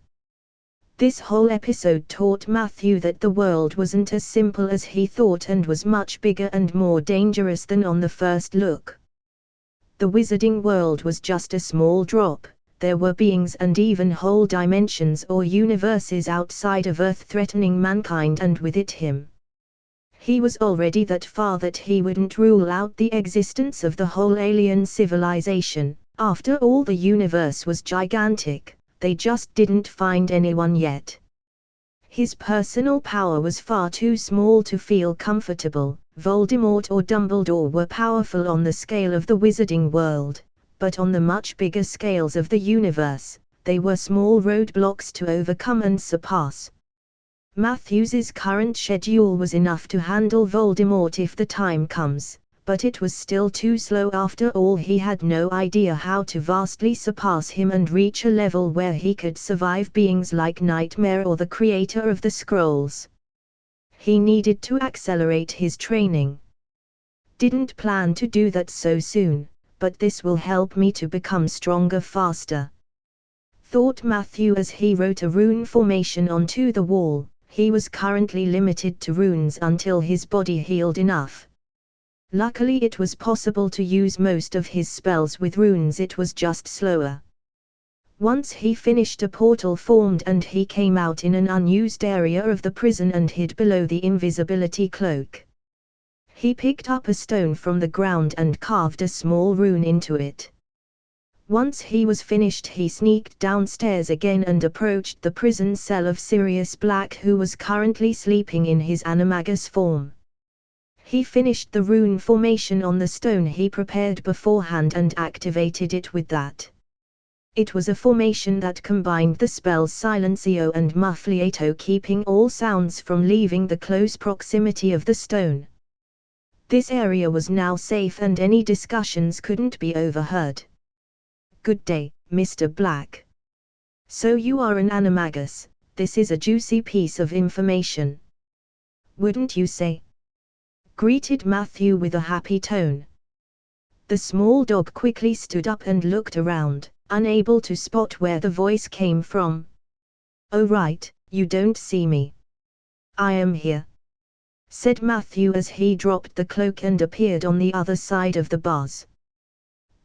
This whole episode taught Matthew that the world wasn't as simple as he thought and was much bigger and more dangerous than on the first look. The wizarding world was just a small drop. There were beings and even whole dimensions or universes outside of Earth threatening mankind, and with it him. He was already that far that he wouldn't rule out the existence of the whole alien civilization. After all, the universe was gigantic. They just didn't find anyone yet. His personal power was far too small to feel comfortable. Voldemort or Dumbledore were powerful on the scale of the wizarding world, but on the much bigger scales of the universe, they were small roadblocks to overcome and surpass. Matthew's current schedule was enough to handle Voldemort if the time comes, but it was still too slow. After all, he had no idea how to vastly surpass him and reach a level where he could survive beings like Nightmare or the creator of the scrolls. He needed to accelerate his training. Didn't plan to do that so soon, but this will help me to become stronger faster, thought Matthew as he wrote a rune formation onto the wall. He was currently limited to runes until his body healed enough. Luckily it was possible to use most of his spells with runes, it was just slower. Once he finished, a portal formed and he came out in an unused area of the prison and hid below the invisibility cloak. He picked up a stone from the ground and carved a small rune into it. Once he was finished, he sneaked downstairs again and approached the prison cell of Sirius Black, who was currently sleeping in his animagus form. He finished the rune formation on the stone he prepared beforehand and activated it with that. It was a formation that combined the spells Silencio and Muffliato, keeping all sounds from leaving the close proximity of the stone. This area was now safe and any discussions couldn't be overheard. "Good day, Mr. Black. So you are an animagus. This is a juicy piece of information, wouldn't you say?" greeted Matthew with a happy tone. The small dog quickly stood up and looked around, unable to spot where the voice came from. "Oh right, you don't see me. I am here," said Matthew as he dropped the cloak and appeared on the other side of the bars.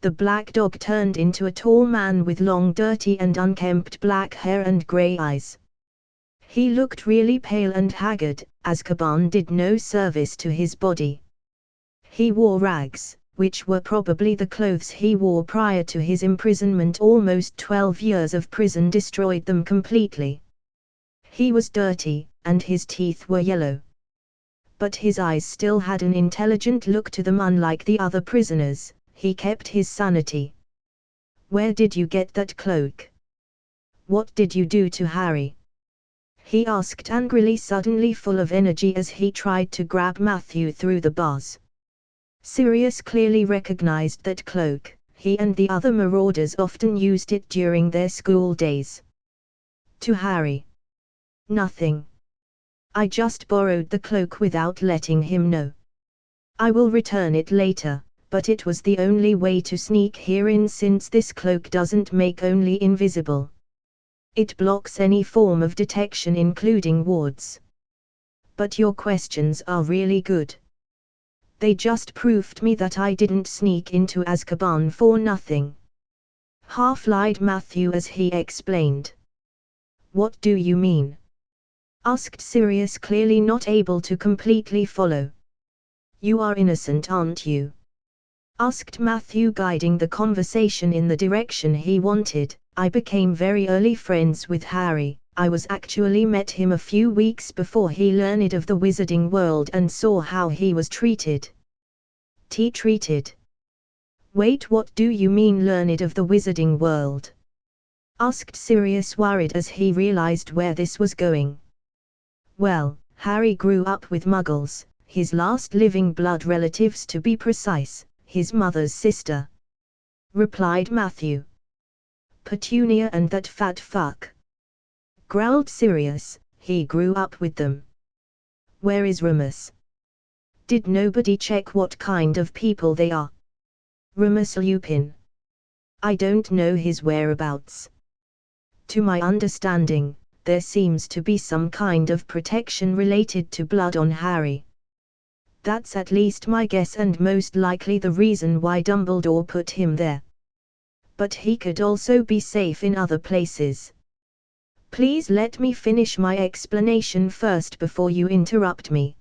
The black dog turned into a tall man with long, dirty and unkempt black hair and grey eyes. He looked really pale and haggard. Azkaban did no service to his body. He wore rags, which were probably the clothes he wore prior to his imprisonment. Almost 12 years of prison destroyed them completely. He was dirty, and his teeth were yellow. But his eyes still had an intelligent look to them. Unlike the other prisoners, he kept his sanity. "Where did you get that cloak? What did you do to Harry?" he asked angrily, suddenly full of energy as he tried to grab Matthew through the bars. Sirius clearly recognized that cloak. He and the other marauders often used it during their school days. "To Harry? Nothing. I just borrowed the cloak without letting him know. I will return it later, but it was the only way to sneak here in since this cloak doesn't make only invisible. It blocks any form of detection including wards. But your questions are really good. They just proved me that I didn't sneak into Azkaban for nothing," half-lied Matthew as he explained. "What do you mean?" asked Sirius, clearly not able to completely follow. "You are innocent, aren't you?" asked Matthew, guiding the conversation in the direction he wanted. "I became very early friends with Harry. I was actually met him a few weeks before he learned of the wizarding world and saw how he was treated." Treated? Wait, what do you mean learned of the wizarding world? asked Sirius, worried as he realized where this was going. "Well, Harry grew up with Muggles, his last living blood relatives to be precise, his mother's sister," replied Matthew. "Petunia and that fat fuck," growled Sirius. "He grew up with them. Where is Remus? Did nobody check what kind of people they are? Remus Lupin. I don't know his whereabouts. To my understanding, there seems to be some kind of protection related to blood on Harry. That's at least my guess and most likely the reason why Dumbledore put him there. But he could also be safe in other places. Please let me finish my explanation first before you interrupt me,"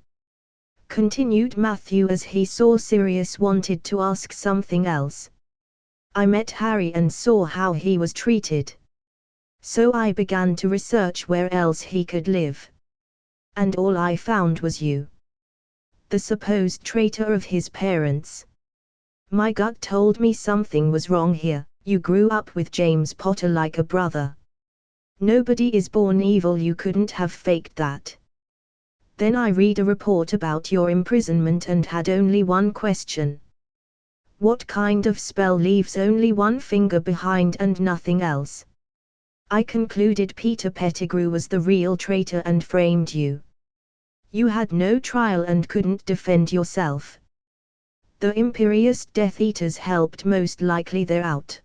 continued Matthew as he saw Sirius wanted to ask something else. "I met Harry and saw how he was treated. So I began to research where else he could live. And all I found was you. The supposed traitor of his parents. My gut told me something was wrong here. You grew up with James Potter like a brother. Nobody is born evil, you couldn't have faked that. Then I read a report about your imprisonment and had only one question. What kind of spell leaves only one finger behind and nothing else? I concluded Peter Pettigrew was the real traitor and framed you. You had no trial and couldn't defend yourself. The imperious Death Eaters helped, most likely they're out.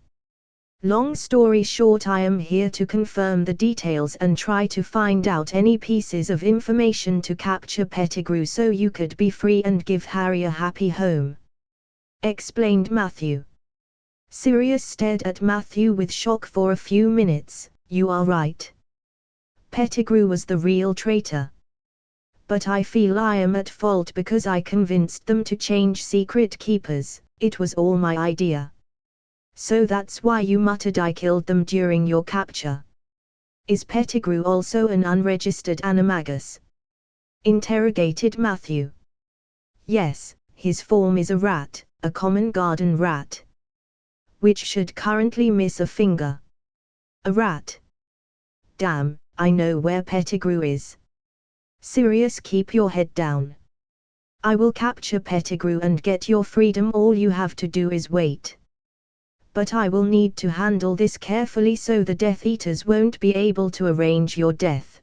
Long story short, I am here to confirm the details and try to find out any pieces of information to capture Pettigrew so you could be free and give Harry a happy home," explained Matthew. Sirius stared at Matthew with shock for a few minutes. "You are right. Pettigrew was the real traitor. But I feel I am at fault because I convinced them to change secret keepers. It was all my idea. So that's why you muttered I killed them during your capture. Is Pettigrew also an unregistered animagus? Interrogated Matthew. Yes, his form is a rat, a common garden rat, which should currently miss a finger. A rat. Damn, I know where Pettigrew is. Sirius, keep your head down. I will capture Pettigrew and get your freedom. All you have to do is wait. But I will need to handle this carefully so the Death Eaters won't be able to arrange your death.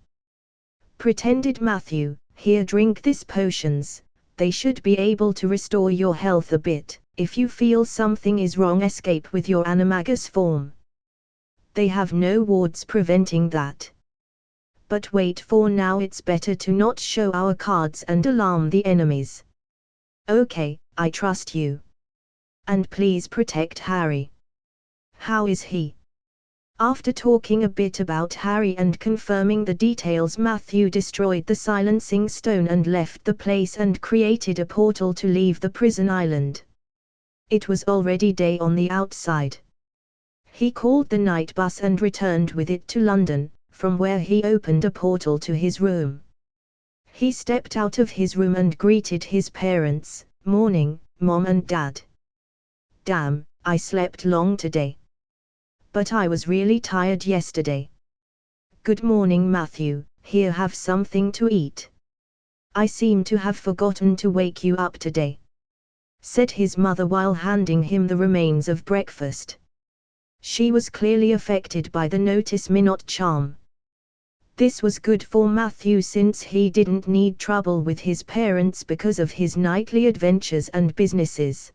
Pretended Matthew. Here, drink this potions, they should be able to restore your health a bit. If you feel something is wrong, escape with your animagus form. They have no wards preventing that. But wait, for now it's better to not show our cards and alarm the enemies. Okay, I trust you. And please protect Harry. How is he? After talking a bit about Harry and confirming the details, Matthew destroyed the silencing stone and left the place and created a portal to leave the prison island. It was already day on the outside. He called the night bus and returned with it to London, from where he opened a portal to his room. He stepped out of his room and greeted his parents. Morning, Mom and Dad. Damn, I slept long today. But I was really tired yesterday. Good morning, Matthew. Here, have something to eat. I seem to have forgotten to wake you up today, said his mother while handing him the remains of breakfast. She was clearly affected by the notice me not charm. This was good for Matthew since he didn't need trouble with his parents because of his nightly adventures and businesses.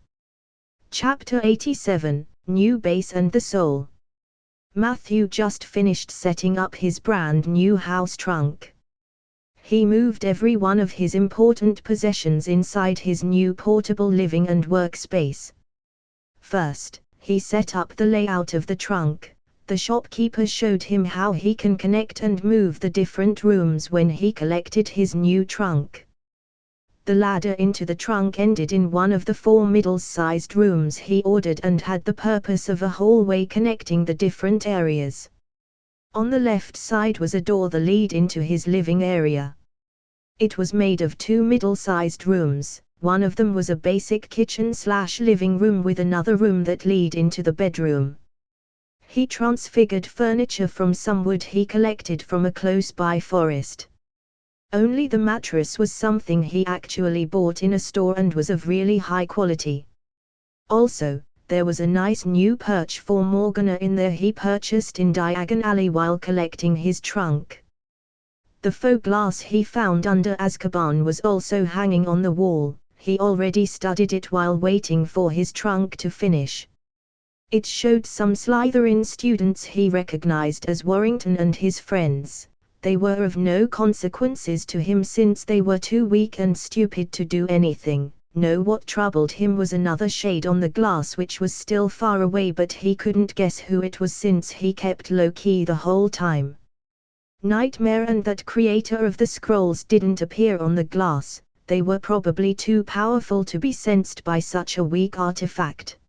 Chapter 87, New Base and the Soul. Matthew just finished setting up his brand new house trunk. He moved every one of his important possessions inside his new portable living and workspace. First, he set up the layout of the trunk. The shopkeeper showed him how he can connect and move the different rooms when he collected his new trunk. The ladder into the trunk ended in one of the 4 middle-sized rooms he ordered and had the purpose of a hallway connecting the different areas. On the left side was a door that led into his living area. It was made of 2 middle-sized rooms. One of them was a basic kitchen/living room with another room that led into the bedroom. He transfigured furniture from some wood he collected from a close-by forest. Only the mattress was something he actually bought in a store and was of really high quality. Also, there was a nice new perch for Morgana in there he purchased in Diagon Alley while collecting his trunk. The faux glass he found under Azkaban was also hanging on the wall. He already studied it while waiting for his trunk to finish. It showed some Slytherin students he recognized as Warrington and his friends. They were of no consequences to him since they were too weak and stupid to do anything. No, what troubled him was another shade on the glass which was still far away, but he couldn't guess who it was since he kept low-key the whole time. Nightmare and that creator of the scrolls didn't appear on the glass. They were probably too powerful to be sensed by such a weak artifact.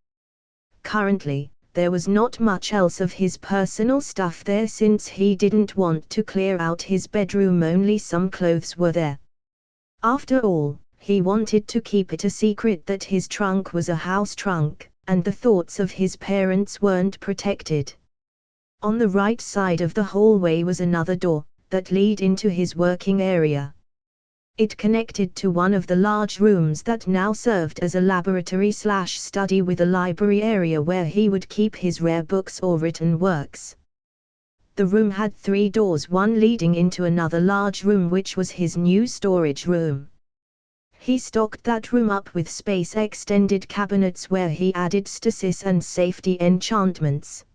Currently, there was not much else of his personal stuff there since he didn't want to clear out his bedroom. Only some clothes were there. After all, he wanted to keep it a secret that his trunk was a house trunk, and the thoughts of his parents weren't protected. On the right side of the hallway was another door that led into his working area. It connected to one of the large rooms that now served as a laboratory/study with a library area where he would keep his rare books or written works. The room had 3 doors, one leading into another large room which was his new storage room. He stocked that room up with space extended cabinets where he added stasis and safety enchantments.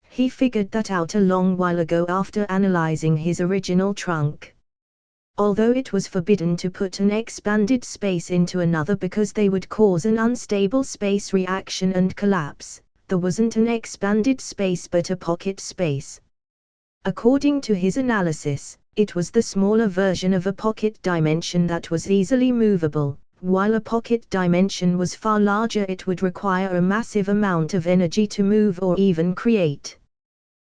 He figured that out a long while ago after analyzing his original trunk. Although it was forbidden to put an expanded space into another because they would cause an unstable space reaction and collapse, there wasn't an expanded space but a pocket space. According to his analysis, it was the smaller version of a pocket dimension that was easily movable, While a pocket dimension was far larger, it would require a massive amount of energy to move or even create.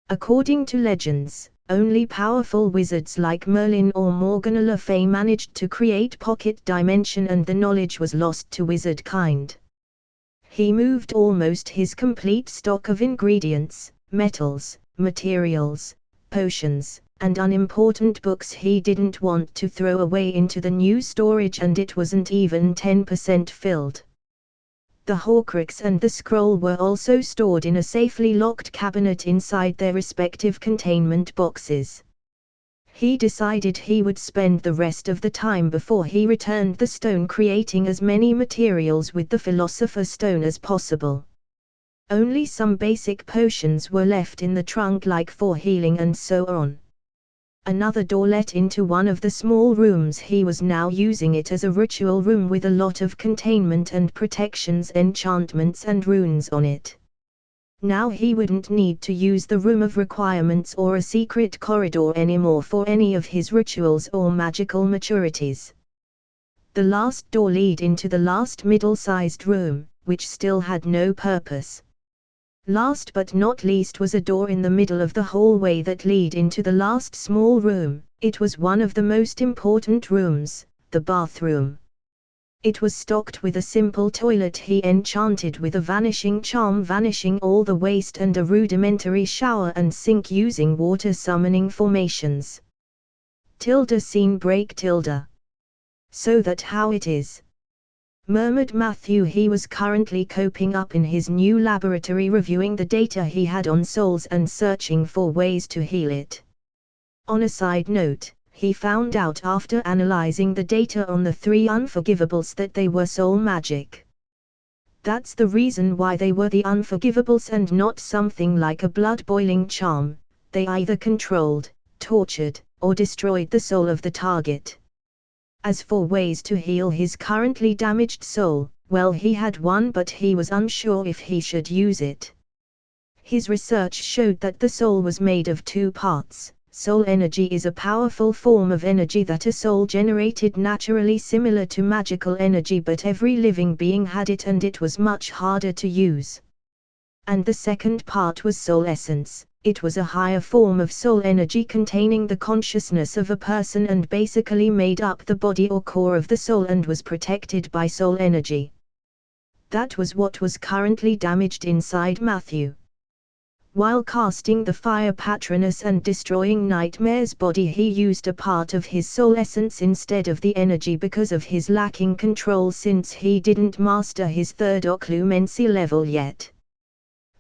According to legends, only powerful wizards like Merlin or Morgana Le Fay managed to create pocket dimension, and the knowledge was lost to wizard kind. He moved almost his complete stock of ingredients, metals, materials, potions, and unimportant books he didn't want to throw away into the new storage, and it wasn't even 10% filled. The Horcrux and the scroll were also stored in a safely locked cabinet inside their respective containment boxes. He decided he would spend the rest of the time before he returned the stone creating as many materials with the Philosopher's Stone as possible. Only some basic potions were left in the trunk, like for healing and so on. Another door led into one of the small rooms. He was now using it as a ritual room with a lot of containment and protections, enchantments and runes on it. Now he wouldn't need to use the room of requirements or a secret corridor anymore for any of his rituals or magical maturities. The last door led into the last middle-sized room, which still had no purpose. Last but not least was a door in the middle of the hallway that led into the last small room. It was one of the most important rooms, the bathroom. It was stocked with a simple toilet he enchanted with a vanishing charm, vanishing all the waste, and a rudimentary shower and sink using water summoning formations. Scene break. So that how it is, murmured Matthew. He was currently coping up in his new laboratory, reviewing the data he had on souls and searching for ways to heal it. On a side note, he found out after analyzing the data on the 3 unforgivables that they were soul magic. That's the reason why they were the unforgivables and not something like a blood-boiling charm. They either controlled, tortured, or destroyed the soul of the target. As for ways to heal his currently damaged soul, well, he had one, but he was unsure if he should use it. His research showed that the soul was made of 2 parts. Soul energy is a powerful form of energy that a soul generated naturally, similar to magical energy, but every living being had it and it was much harder to use. And the second part was soul essence. It was a higher form of soul energy containing the consciousness of a person and basically made up the body or core of the soul and was protected by soul energy. That was what was currently damaged inside Matthew. While casting the fire patronus and destroying Nightmare's body, he used a part of his soul essence instead of the energy because of his lacking control, since he didn't master his 3rd occlumency level yet.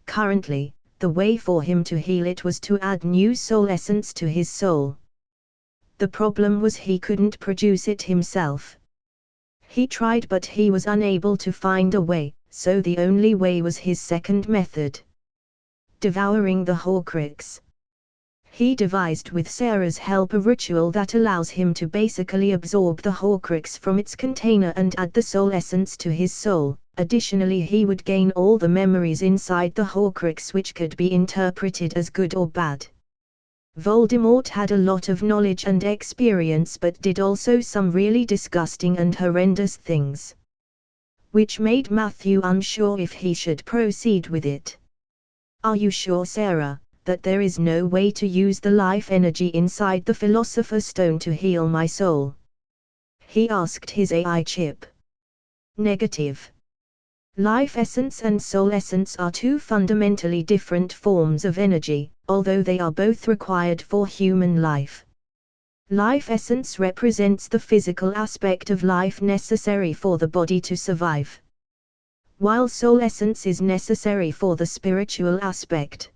Currently, the way for him to heal it was to add new soul essence to his soul. The problem was he couldn't produce it himself. He tried, but he was unable to find a way, so the only way was his second method: devouring the Horcrux. He devised with Sarah's help a ritual that allows him to basically absorb the Horcrux from its container and add the soul essence to his soul. Additionally, he would gain all the memories inside the Horcrux, which could be interpreted as good or bad. Voldemort had a lot of knowledge and experience, but did also some really disgusting and horrendous things, which made Matthew unsure if he should proceed with it. "Are you sure, Sarah, that there is no way to use the life energy inside the Philosopher's Stone to heal my soul?" he asked his AI chip. "Negative. Life essence and soul essence are 2 fundamentally different forms of energy, although they are both required for human life. Life essence represents the physical aspect of life necessary for the body to survive, while soul essence is necessary for the spiritual aspect.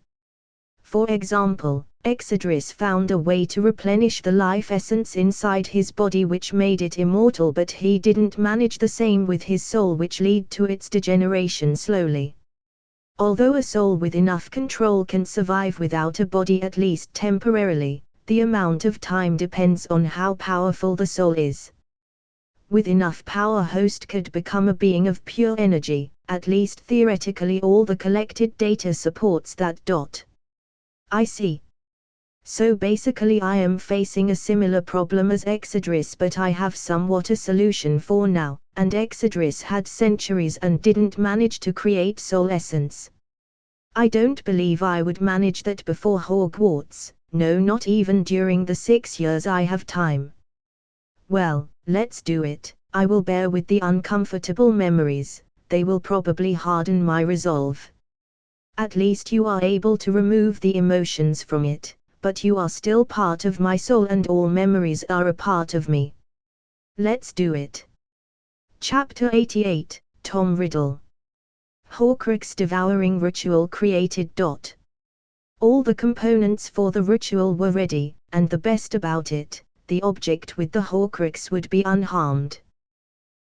For example, Exodus found a way to replenish the life essence inside his body which made it immortal, but he didn't manage the same with his soul, which led to its degeneration slowly. Although a soul with enough control can survive without a body, at least temporarily, the amount of time depends on how powerful the soul is. With enough power, host could become a being of pure energy, at least theoretically. All the collected data supports that. I see. So basically I am facing a similar problem as Exodris, but I have somewhat a solution for now, and Exodris had centuries and didn't manage to create soul essence. I don't believe I would manage that before Hogwarts, no, not even during the 6 years I have time. Well, let's do it. I will bear with the uncomfortable memories, they will probably harden my resolve. At least you are able to remove the emotions from it, but you are still part of my soul and all memories are a part of me. Let's do it. Chapter 88, Tom Riddle. Horcrux devouring ritual created. All the components for the ritual were ready, and the best about it, the object with the Horcrux would be unharmed.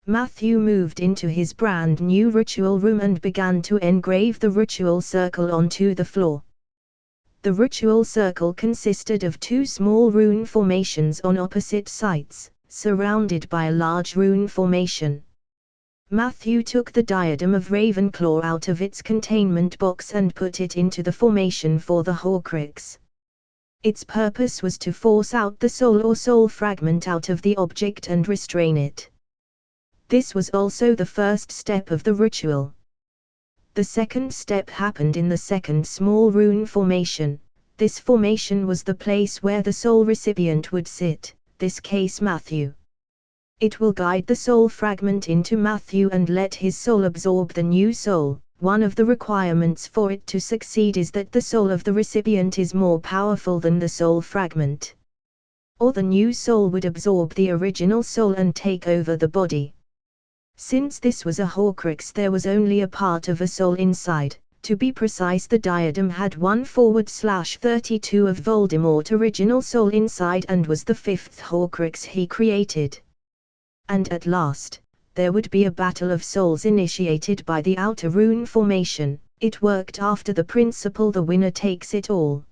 Matthew moved into his brand new ritual room and began to engrave the ritual circle onto the floor. The ritual circle consisted of 2 small rune formations on opposite sides, surrounded by a large rune formation. Matthew took the diadem of Ravenclaw out of its containment box and put it into the formation for the Horcrux. Its purpose was to force out the soul or soul fragment out of the object and restrain it. This was also the first step of the ritual. The second step happened in the second small rune formation. This formation was the place where the soul recipient would sit, this case Matthew. It will guide the soul fragment into Matthew and let his soul absorb the new soul. One of the requirements for it to succeed is that the soul of the recipient is more powerful than the soul fragment. Or the new soul would absorb the original soul and take over the body. Since this was a Horcrux, there was only a part of a soul inside. To be precise, the diadem had 1/32 of Voldemort original soul inside and was the 5th Horcrux he created. And at last, there would be a battle of souls initiated by the outer rune formation. It worked after the principle the winner takes it all.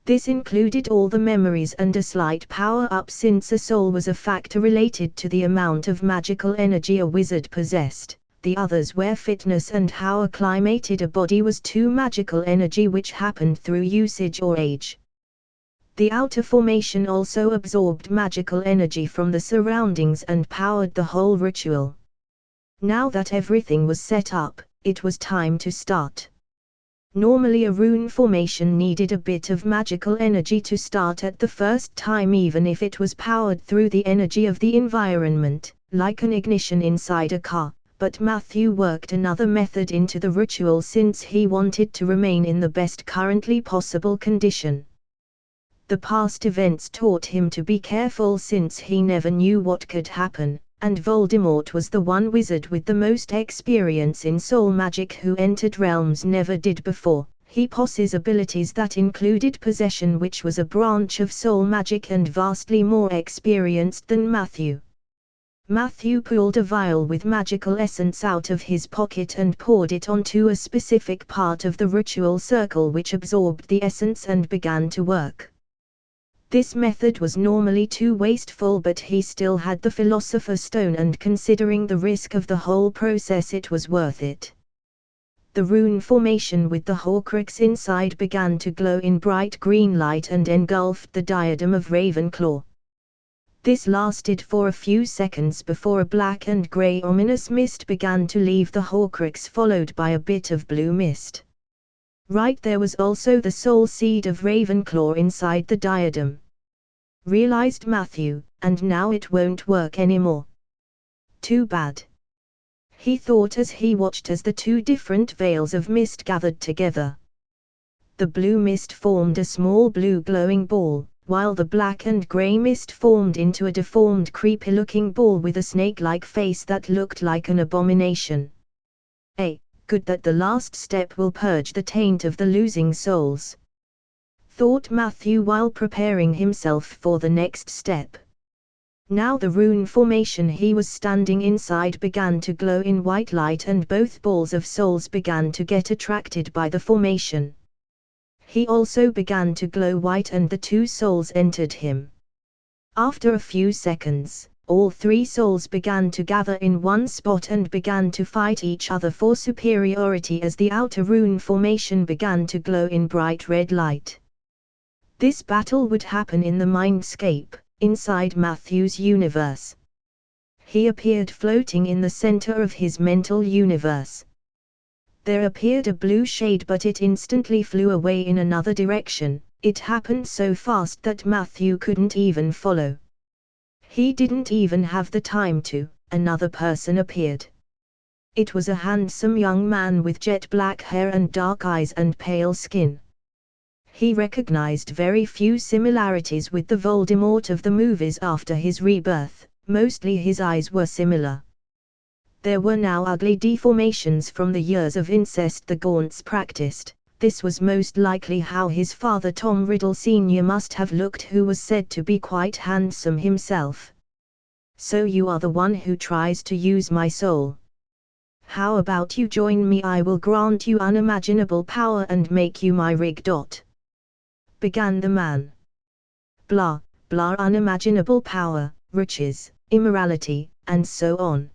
This included all the memories and a slight power-up, since a soul was a factor related to the amount of magical energy a wizard possessed. The others were fitness and how acclimated a body was to magical energy, which happened through usage or age. The outer formation also absorbed magical energy from the surroundings and powered the whole ritual. Now that everything was set up, it was time to start. Normally a rune formation needed a bit of magical energy to start at the first time, even if it was powered through the energy of the environment, like an ignition inside a car. But Matthew worked another method into the ritual since he wanted to remain in the best currently possible condition. The past events taught him to be careful since he never knew what could happen, and Voldemort was the one wizard with the most experience in soul magic who entered realms never did before. He possessed abilities that included possession, which was a branch of soul magic, and vastly more experienced than Matthew. Matthew pulled a vial with magical essence out of his pocket and poured it onto a specific part of the ritual circle, which absorbed the essence and began to work. This method was normally too wasteful, but he still had the Philosopher's Stone, and considering the risk of the whole process, it was worth it. The rune formation with the Horcrux inside began to glow in bright green light and engulfed the diadem of Ravenclaw. This lasted for a few seconds before a black and grey ominous mist began to leave the Horcrux, followed by a bit of blue mist. Right there was also the soul seed of Ravenclaw inside the diadem. Realized Matthew, and now it won't work anymore. Too bad. He thought as he watched as the 2 different veils of mist gathered together. The blue mist formed a small blue glowing ball, while the black and grey mist formed into a deformed, creepy-looking ball with a snake-like face that looked like an abomination. Good, that the last step will purge the taint of the losing souls, thought Matthew while preparing himself for the next step. Now the rune formation he was standing inside began to glow in white light, and both balls of souls began to get attracted by the formation. He also began to glow white, and the 2 souls entered him. After a few seconds, all 3 souls began to gather in one spot and began to fight each other for superiority as the outer rune formation began to glow in bright red light. This battle would happen in the mindscape, inside Matthew's universe. He appeared floating in the center of his mental universe. There appeared a blue shade, but it instantly flew away in another direction. It happened so fast that Matthew couldn't even follow. He didn't even have the time to. Another person appeared. It was a handsome young man with jet black hair and dark eyes and pale skin. He recognized very few similarities with the Voldemort of the movies after his rebirth. Mostly his eyes were similar. There were now ugly deformations from the years of incest the Gaunts practiced. This was most likely how his father Tom Riddle Sr. must have looked, who was said to be quite handsome himself. So you are the one who tries to use my soul. How about you join me? I will grant you unimaginable power and make you my rig. Began the man. Blah, blah, unimaginable power, riches, immorality, and so on.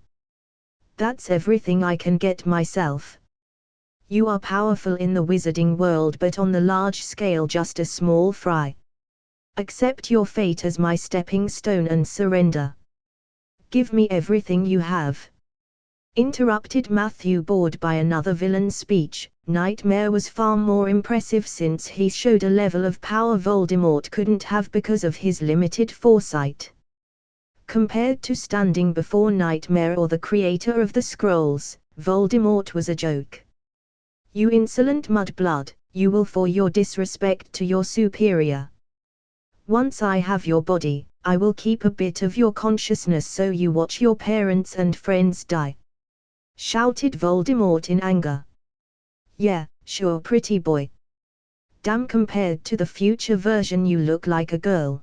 That's everything I can get myself. You are powerful in the wizarding world, but on the large scale just a small fry. Accept your fate as my stepping stone and surrender. Give me everything you have. Interrupted Matthew, bored by another villain's speech. Nightmare was far more impressive since he showed a level of power Voldemort couldn't have because of his limited foresight. Compared to standing before Nightmare or the creator of the scrolls, Voldemort was a joke. You insolent mudblood, you will for your disrespect to your superior. Once I have your body, I will keep a bit of your consciousness so you watch your parents and friends die. Shouted Voldemort in anger. Yeah, sure, pretty boy. Damn, compared to the future version you look like a girl.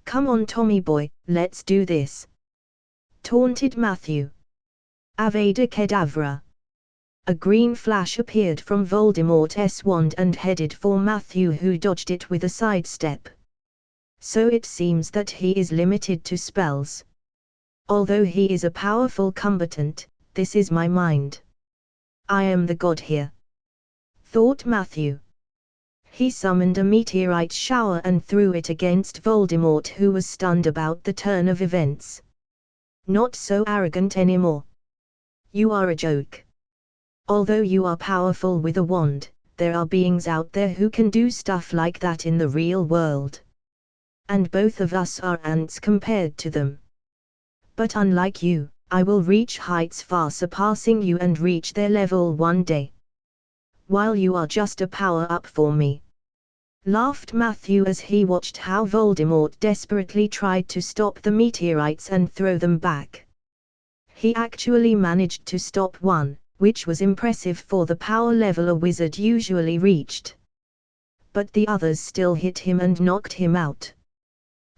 Come on Tommy boy, let's do this. Taunted Matthew. Avada Kedavra. A green flash appeared from Voldemort's wand and headed for Matthew, who dodged it with a sidestep. So it seems that he is limited to spells. Although he is a powerful combatant, this is my mind. I am the god here. Thought Matthew. He summoned a meteorite shower and threw it against Voldemort, who was stunned about the turn of events. Not so arrogant anymore. You are a joke. Although you are powerful with a wand, there are beings out there who can do stuff like that in the real world. And both of us are ants compared to them. But unlike you, I will reach heights far surpassing you and reach their level one day. While you are just a power-up for me. Laughed Matthew as he watched how Voldemort desperately tried to stop the meteorites and throw them back. He actually managed to stop one, which was impressive for the power level a wizard usually reached. But the others still hit him and knocked him out.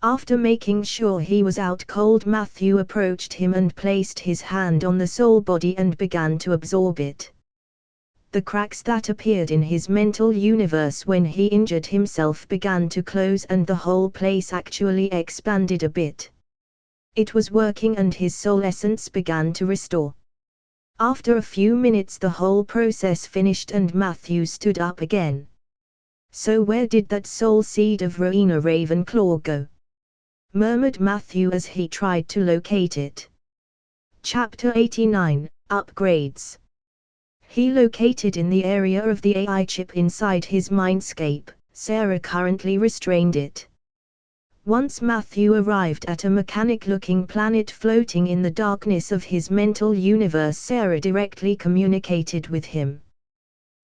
After making sure he was out cold, Matthew approached him and placed his hand on the soul body and began to absorb it. The cracks that appeared in his mental universe when he injured himself began to close and the whole place actually expanded a bit. It was working and his soul essence began to restore. After a few minutes the whole process finished and Matthew stood up again. So where did that soul seed of Rowena Ravenclaw go? Murmured Matthew as he tried to locate it. Chapter 89, Upgrades. He located in the area of the AI chip inside his mindscape. Sarah currently restrained it. Once Matthew arrived at a mechanic-looking planet floating in the darkness of his mental universe, Sarah directly communicated with him.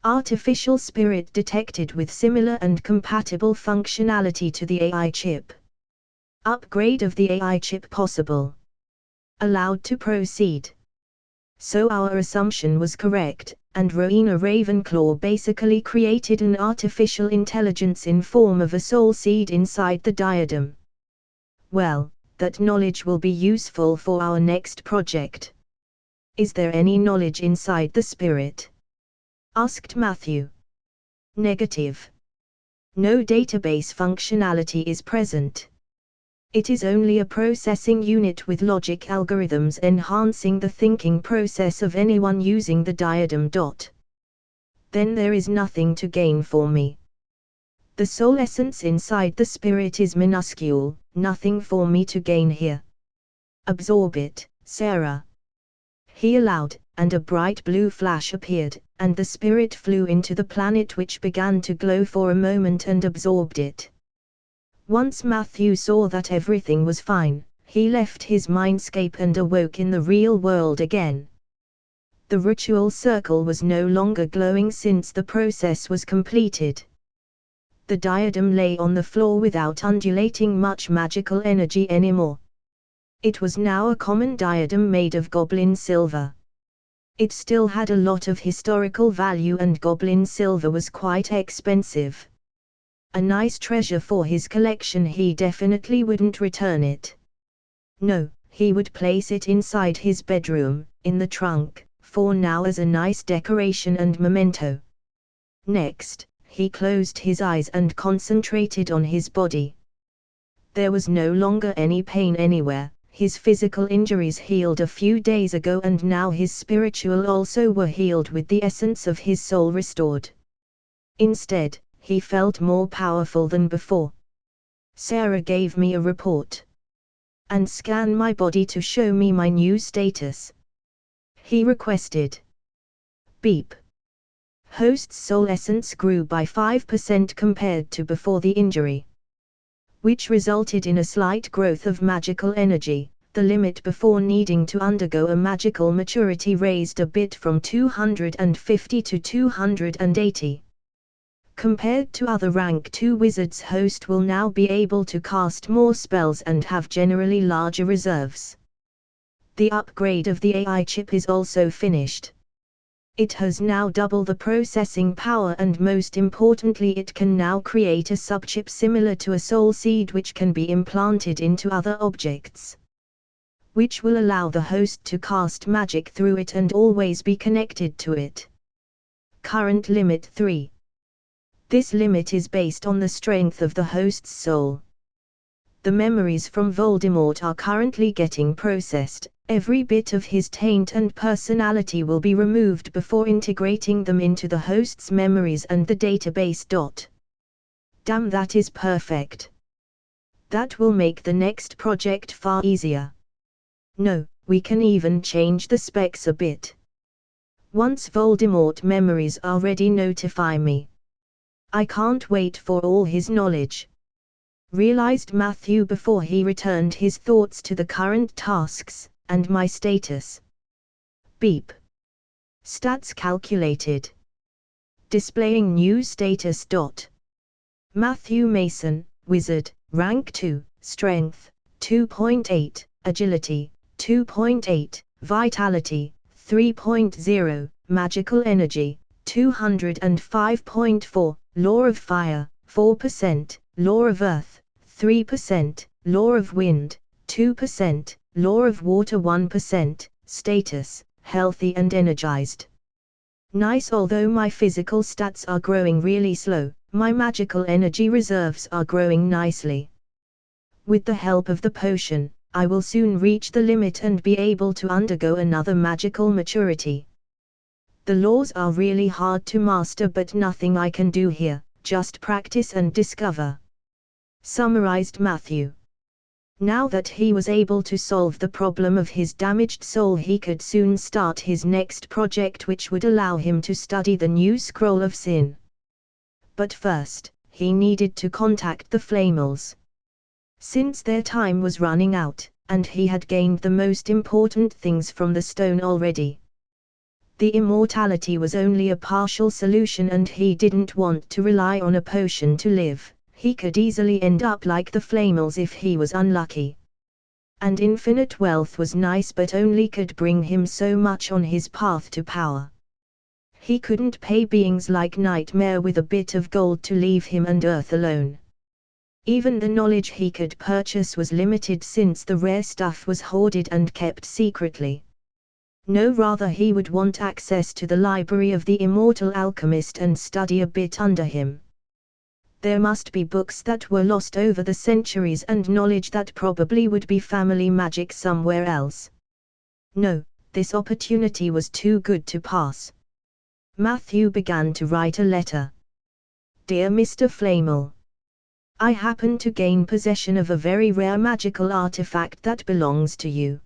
Artificial spirit detected with similar and compatible functionality to the AI chip. Upgrade of the AI chip possible. Allowed to proceed. So our assumption was correct, and Rowena Ravenclaw basically created an artificial intelligence in form of a soul seed inside the diadem. Well, that knowledge will be useful for our next project. Is there any knowledge inside the spirit? Asked Matthew. Negative. No database functionality is present. It is only a processing unit with logic algorithms enhancing the thinking process of anyone using the diadem. Then there is nothing to gain for me. The soul essence inside the spirit is minuscule, nothing for me to gain here. Absorb it, Sarah. He allowed, and a bright blue flash appeared, and the spirit flew into the planet, which began to glow for a moment and absorbed it. Once Matthew saw that everything was fine, he left his mindscape and awoke in the real world again. The ritual circle was no longer glowing since the process was completed. The diadem lay on the floor without undulating much magical energy anymore. It was now a common diadem made of goblin silver. It still had a lot of historical value, and goblin silver was quite expensive. A nice treasure for his collection. He definitely wouldn't return it. No, he would place it inside his bedroom, in the trunk, for now as a nice decoration and memento. Next, he closed his eyes and concentrated on his body. There was no longer any pain anywhere. His physical injuries healed a few days ago, and now his spiritual also were healed with the essence of his soul restored. Instead, he felt more powerful than before. Sarah gave me a report. And scan my body to show me my new status. He requested. Beep. Host's soul essence grew by 5% compared to before the injury, which resulted in a slight growth of magical energy. The limit before needing to undergo a magical maturity raised a bit from 250 to 280. Compared to other rank 2 wizards, host will now be able to cast more spells and have generally larger reserves. The upgrade of the AI chip is also finished. It has now double the processing power, and most importantly, it can now create a subchip similar to a soul seed which can be implanted into other objects, which will allow the host to cast magic through it and always be connected to it. Current limit 3. This limit is based on the strength of the host's soul. The memories from Voldemort are currently getting processed. Every bit of his taint and personality will be removed before integrating them into the host's memories and the database. Damn, that is perfect. That will make the next project far easier. No, we can even change the specs a bit. Once Voldemort memories are ready, notify me. I can't wait for all his knowledge. Realized Matthew before he returned his thoughts to the current tasks, and my status. Beep. Stats calculated. Displaying new status. Matthew Mason, Wizard, Rank 2, Strength, 2.8, Agility, 2.8, Vitality, 3.0, Magical Energy, 205.4, Law of Fire, 4%, Law of Earth, 3%, Law of Wind, 2%, Law of Water 1%, Status, Healthy and Energized. Nice. Although my physical stats are growing really slow, my magical energy reserves are growing nicely. With the help of the potion, I will soon reach the limit and be able to undergo another magical maturity. The laws are really hard to master, but nothing I can do here, just practice and discover. Summarized Matthew. Now that he was able to solve the problem of his damaged soul, he could soon start his next project, which would allow him to study the new Scroll of Sin. But first, he needed to contact the Flamels. Since their time was running out, and he had gained the most important things from the stone already. The immortality was only a partial solution, and he didn't want to rely on a potion to live. He could easily end up like the Flamels if he was unlucky. And infinite wealth was nice, but only could bring him so much on his path to power. He couldn't pay beings like Nightmare with a bit of gold to leave him and Earth alone. Even the knowledge he could purchase was limited, since the rare stuff was hoarded and kept secretly. No, rather he would want access to the library of the immortal alchemist and study a bit under him. There must be books that were lost over the centuries, and knowledge that probably would be family magic somewhere else. No, this opportunity was too good to pass. Matthew began to write a letter. Dear Mr. Flamel, I happen to gain possession of a very rare magical artifact that belongs to you.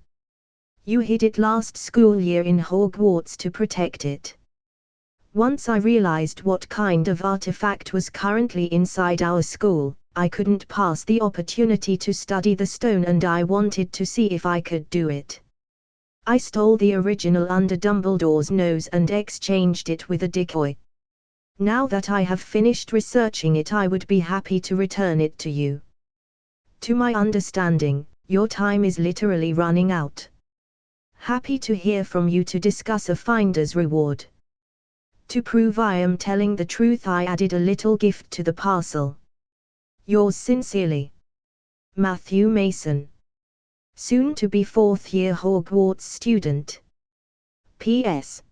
You hid it last school year in Hogwarts to protect it. Once I realized what kind of artifact was currently inside our school, I couldn't pass the opportunity to study the stone, and I wanted to see if I could do it. I stole the original under Dumbledore's nose and exchanged it with a decoy. Now that I have finished researching it, I would be happy to return it to you. To my understanding, your time is literally running out. Happy to hear from you to discuss a finder's reward. To prove I am telling the truth, I added a little gift to the parcel. Yours sincerely, Matthew Mason. Soon to be 4th year Hogwarts student. P.S.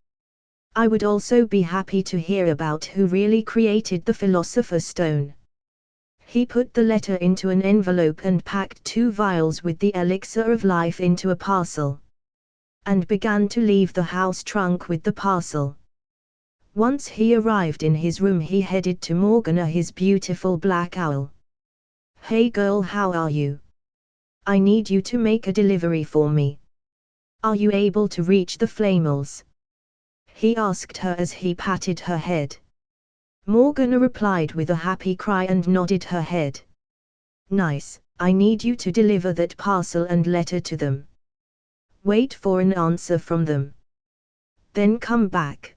I would also be happy to hear about who really created the Philosopher's Stone. He put the letter into an envelope and packed 2 vials with the elixir of life into a parcel, and began to leave the house trunk with the parcel. Once he arrived in his room, he headed to Morgana, his beautiful black owl. Hey girl, how are you? I need you to make a delivery for me. Are you able to reach the Flamels? He asked her as he patted her head. Morgana replied with a happy cry and nodded her head. Nice, I need you to deliver that parcel and letter to them. Wait for an answer from them. Then come back.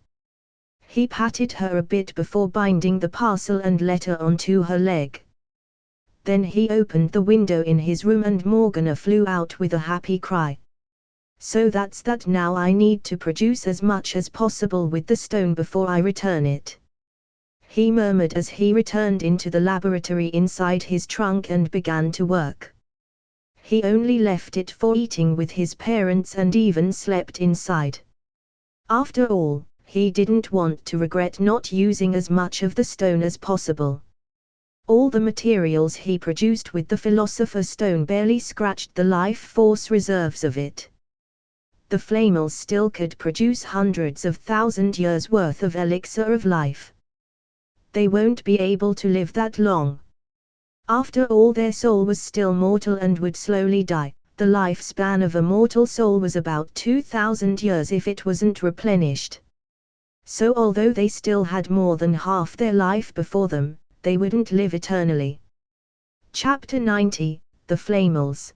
He patted her a bit before binding the parcel and letter onto her leg. Then he opened the window in his room and Morgana flew out with a happy cry. So that's that. Now I need to produce as much as possible with the stone before I return it, he murmured as he returned into the laboratory inside his trunk and began to work. He only left it for eating with his parents and even slept inside. After all, he didn't want to regret not using as much of the stone as possible. All the materials he produced with the Philosopher's Stone barely scratched the life force reserves of it. The Flamels still could produce hundreds of thousand years worth of elixir of life. They won't be able to live that long. After all, their soul was still mortal and would slowly die. The lifespan of a mortal soul was about 2,000 years if it wasn't replenished. So although they still had more than half their life before them, they wouldn't live eternally. Chapter 90, The Flamels.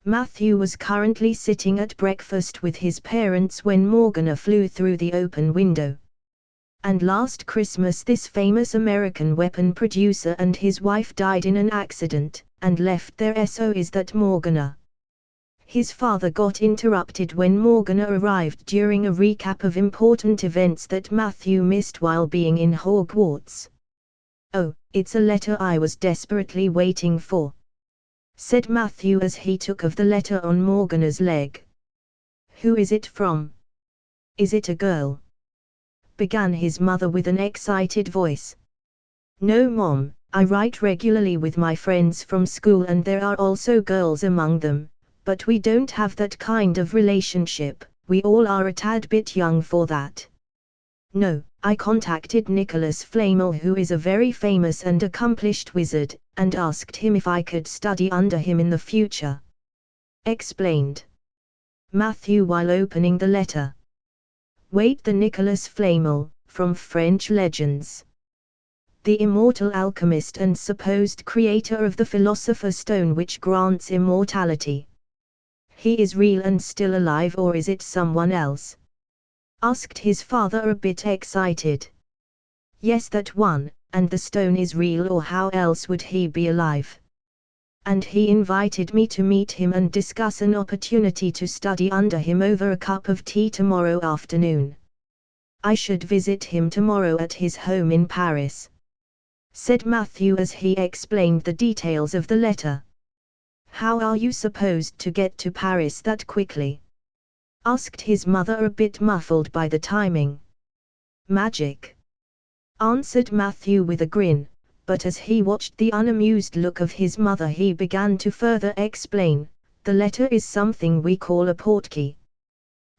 Matthew was currently sitting at breakfast with his parents when Morgana flew through the open window. And last Christmas this famous American weapon producer and his wife died in an accident, and left their SOS that Morgana. His father got interrupted when Morgana arrived during a recap of important events that Matthew missed while being in Hogwarts. Oh, it's a letter I was desperately waiting for, said Matthew as he took of the letter on Morgana's leg. Who is it from? Is it a girl? Began his mother with an excited voice. No Mom, I write regularly with my friends from school and there are also girls among them, but we don't have that kind of relationship, we all are a tad bit young for that. No, I contacted Nicholas Flamel, who is a very famous and accomplished wizard, and asked him if I could study under him in the future, explained Matthew while opening the letter. Wait, the Nicholas Flamel, from French legends. The immortal alchemist and supposed creator of the Philosopher's Stone, which grants immortality. He is real and still alive, or is it someone else? Asked his father a bit excited. Yes, that one, and the stone is real, or how else would he be alive? And he invited me to meet him and discuss an opportunity to study under him over a cup of tea tomorrow afternoon. I should visit him tomorrow at his home in Paris, said Matthew as he explained the details of the letter. How are you supposed to get to Paris that quickly? Asked his mother a bit muffled by the timing. Magic, answered Matthew with a grin. But as he watched the unamused look of his mother, he began to further explain, the letter is something we call a portkey.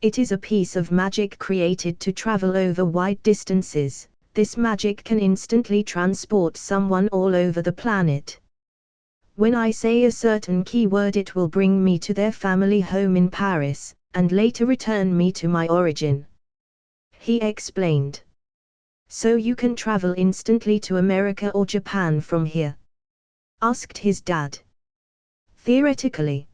It is a piece of magic created to travel over wide distances. this magic can instantly transport someone all over the planet. When I say a certain keyword, it will bring me to their family home in Paris, and later return me to my origin. He explained. So you can travel instantly to America or Japan from here? Asked his dad. Theoretically.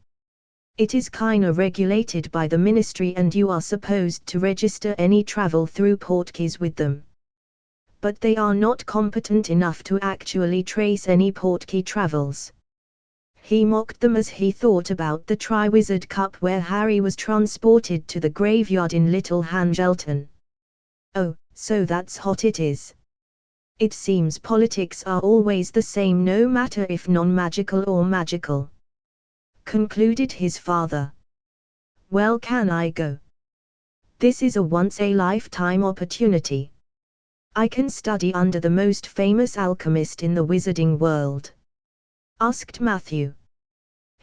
It is kinda regulated by the ministry and you are supposed to register any travel through portkeys with them. But they are not competent enough to actually trace any portkey travels. He mocked them as he thought about the Triwizard Cup where Harry was transported to the graveyard in Little Hangelton. Oh, so that's hot it is. It seems politics are always the same no matter if non-magical or magical. Concluded his father. Well, can I go? This is a once-a-lifetime opportunity. I can study under the most famous alchemist in the wizarding world. Asked Matthew.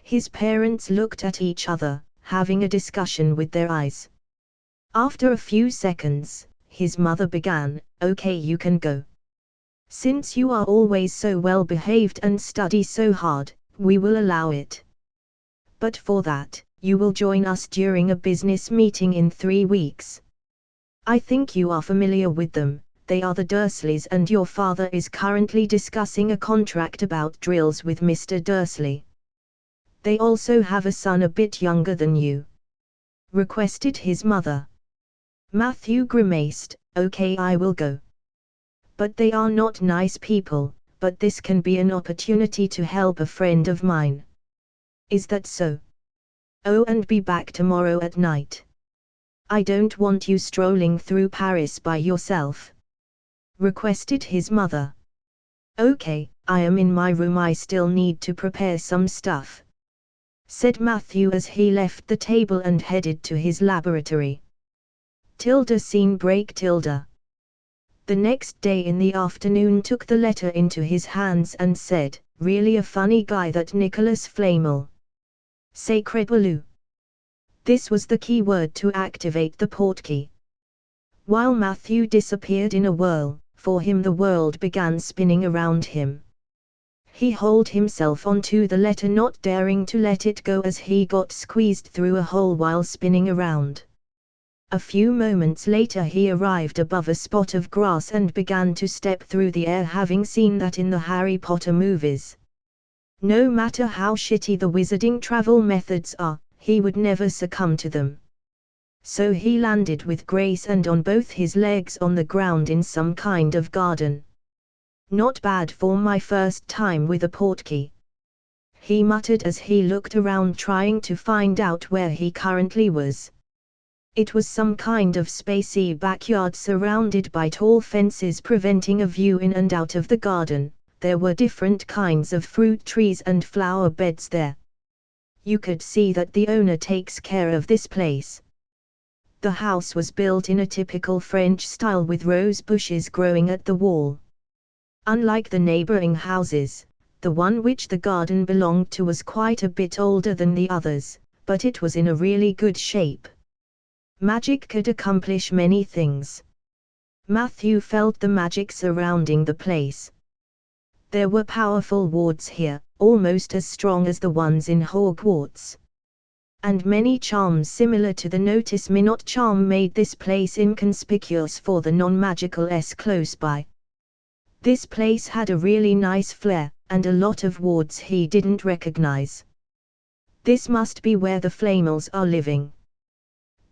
His parents looked at each other, having a discussion with their eyes. After a few seconds, his mother began, Okay, you can go. Since you are always so well behaved and study so hard, we will allow it. But for that, you will join us during a business meeting in 3 weeks. I think you are familiar with them, they are the Dursleys and your father is currently discussing a contract about drills with Mr. Dursley. They also have a son a bit younger than you. Requested his mother. Matthew grimaced, Okay, I will go. But they are not nice people, but this can be an opportunity to help a friend of mine. Is that so? Oh, and be back tomorrow at night. I don't want you strolling through Paris by yourself. Requested his mother. Okay, I am in my room, I still need to prepare some stuff. Said Matthew as he left the table and headed to his laboratory. Tilda scene break Tilda. The next day in the afternoon took the letter into his hands and said, Really a funny guy that Nicholas Flamel. Sacred Waloo. This was the key word to activate the portkey. While Matthew disappeared in a whirl, for him the world began spinning around him. He hauled himself onto the letter, not daring to let it go as he got squeezed through a hole while spinning around. A few moments later he arrived above a spot of grass and began to step through the air, having seen that in the Harry Potter movies. No matter how shitty the wizarding travel methods are, he would never succumb to them. So he landed with grace and on both his legs on the ground in some kind of garden. Not bad for my first time with a portkey. He muttered as he looked around trying to find out where he currently was. It was some kind of spacey backyard surrounded by tall fences preventing a view in and out of the garden. There were different kinds of fruit trees and flower beds there. You could see that the owner takes care of this place. The house was built in a typical French style with rose bushes growing at the wall. Unlike the neighboring houses, the one which the garden belonged to was quite a bit older than the others, but it was in a really good shape. Magic could accomplish many things. Matthew felt the magic surrounding the place. There were powerful wards here, almost as strong as the ones in Hogwarts. And many charms similar to the Notice Me Not charm made this place inconspicuous for the non-magical close by. This place had a really nice flair, and a lot of wards he didn't recognize. This must be where the Flamels are living.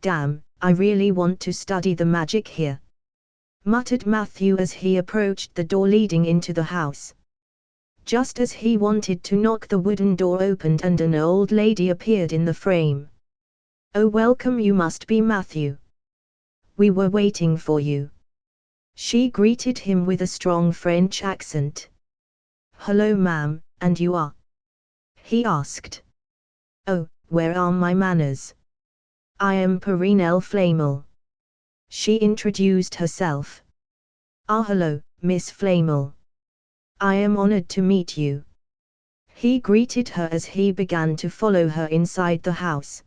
Damn, I really want to study the magic here. Muttered Matthew as he approached the door leading into the house. Just as he wanted to knock, the wooden door opened and an old lady appeared in the frame. Oh, welcome, you must be Matthew. We were waiting for you. She greeted him with a strong French accent. Hello ma'am, and you are? He asked. Oh, where are my manners? I am Perinelle Flamel. She introduced herself. Ah, hello, Miss Flamel. I am honored to meet you. He greeted her as he began to follow her inside the house.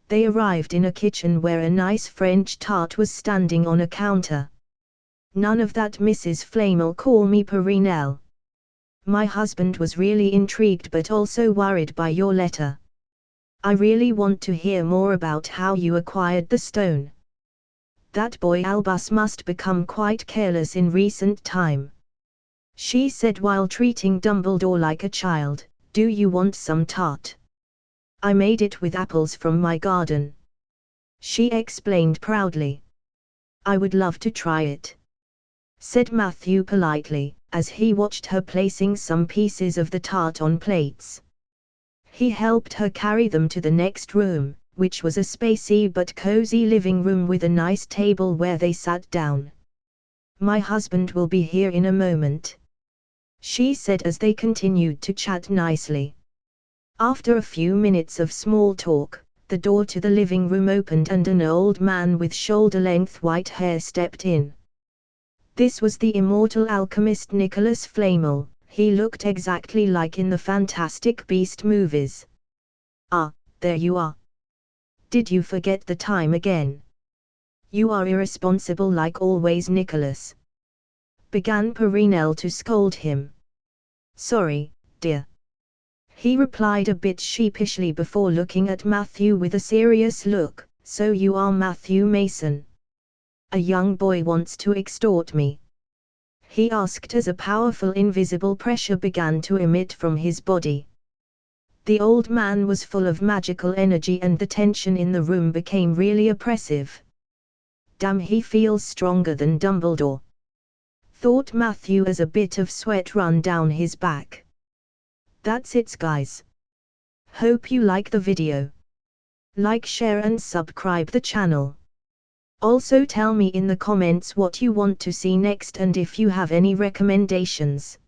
They arrived in a kitchen where a nice French tart was standing on a counter. None of that, Mrs. Flamel, call me Perenelle. My husband was really intrigued but also worried by your letter. I really want to hear more about how you acquired the stone. That boy Albus must become quite careless in recent time. She said while treating Dumbledore like a child. Do you want some tart? I made it with apples from my garden. She explained proudly. I would love to try it, said Matthew politely, as he watched her placing some pieces of the tart on plates. He helped her carry them to the next room, which was a spacey but cozy living room with a nice table where they sat down. My husband will be here in a moment, she said as they continued to chat nicely. After a few minutes of small talk, the door to the living room opened and an old man with shoulder-length white hair stepped in. This was the immortal alchemist Nicholas Flamel. He looked exactly like in the Fantastic Beast movies. Ah, there you are. Did you forget the time again? You are irresponsible like always, Nicholas, began Perenelle to scold him. Sorry, dear, he replied a bit sheepishly before looking at Matthew with a serious look. So you are Matthew Mason? A young boy wants to extort me, he asked as a powerful invisible pressure began to emit from his body. The old man was full of magical energy and the tension in the room became really oppressive. Damn, he feels stronger than Dumbledore, thought Matthew as a bit of sweat ran down his back. That's it, guys. Hope you like the video. Like, share and subscribe the channel. Also tell me in the comments what you want to see next and if you have any recommendations.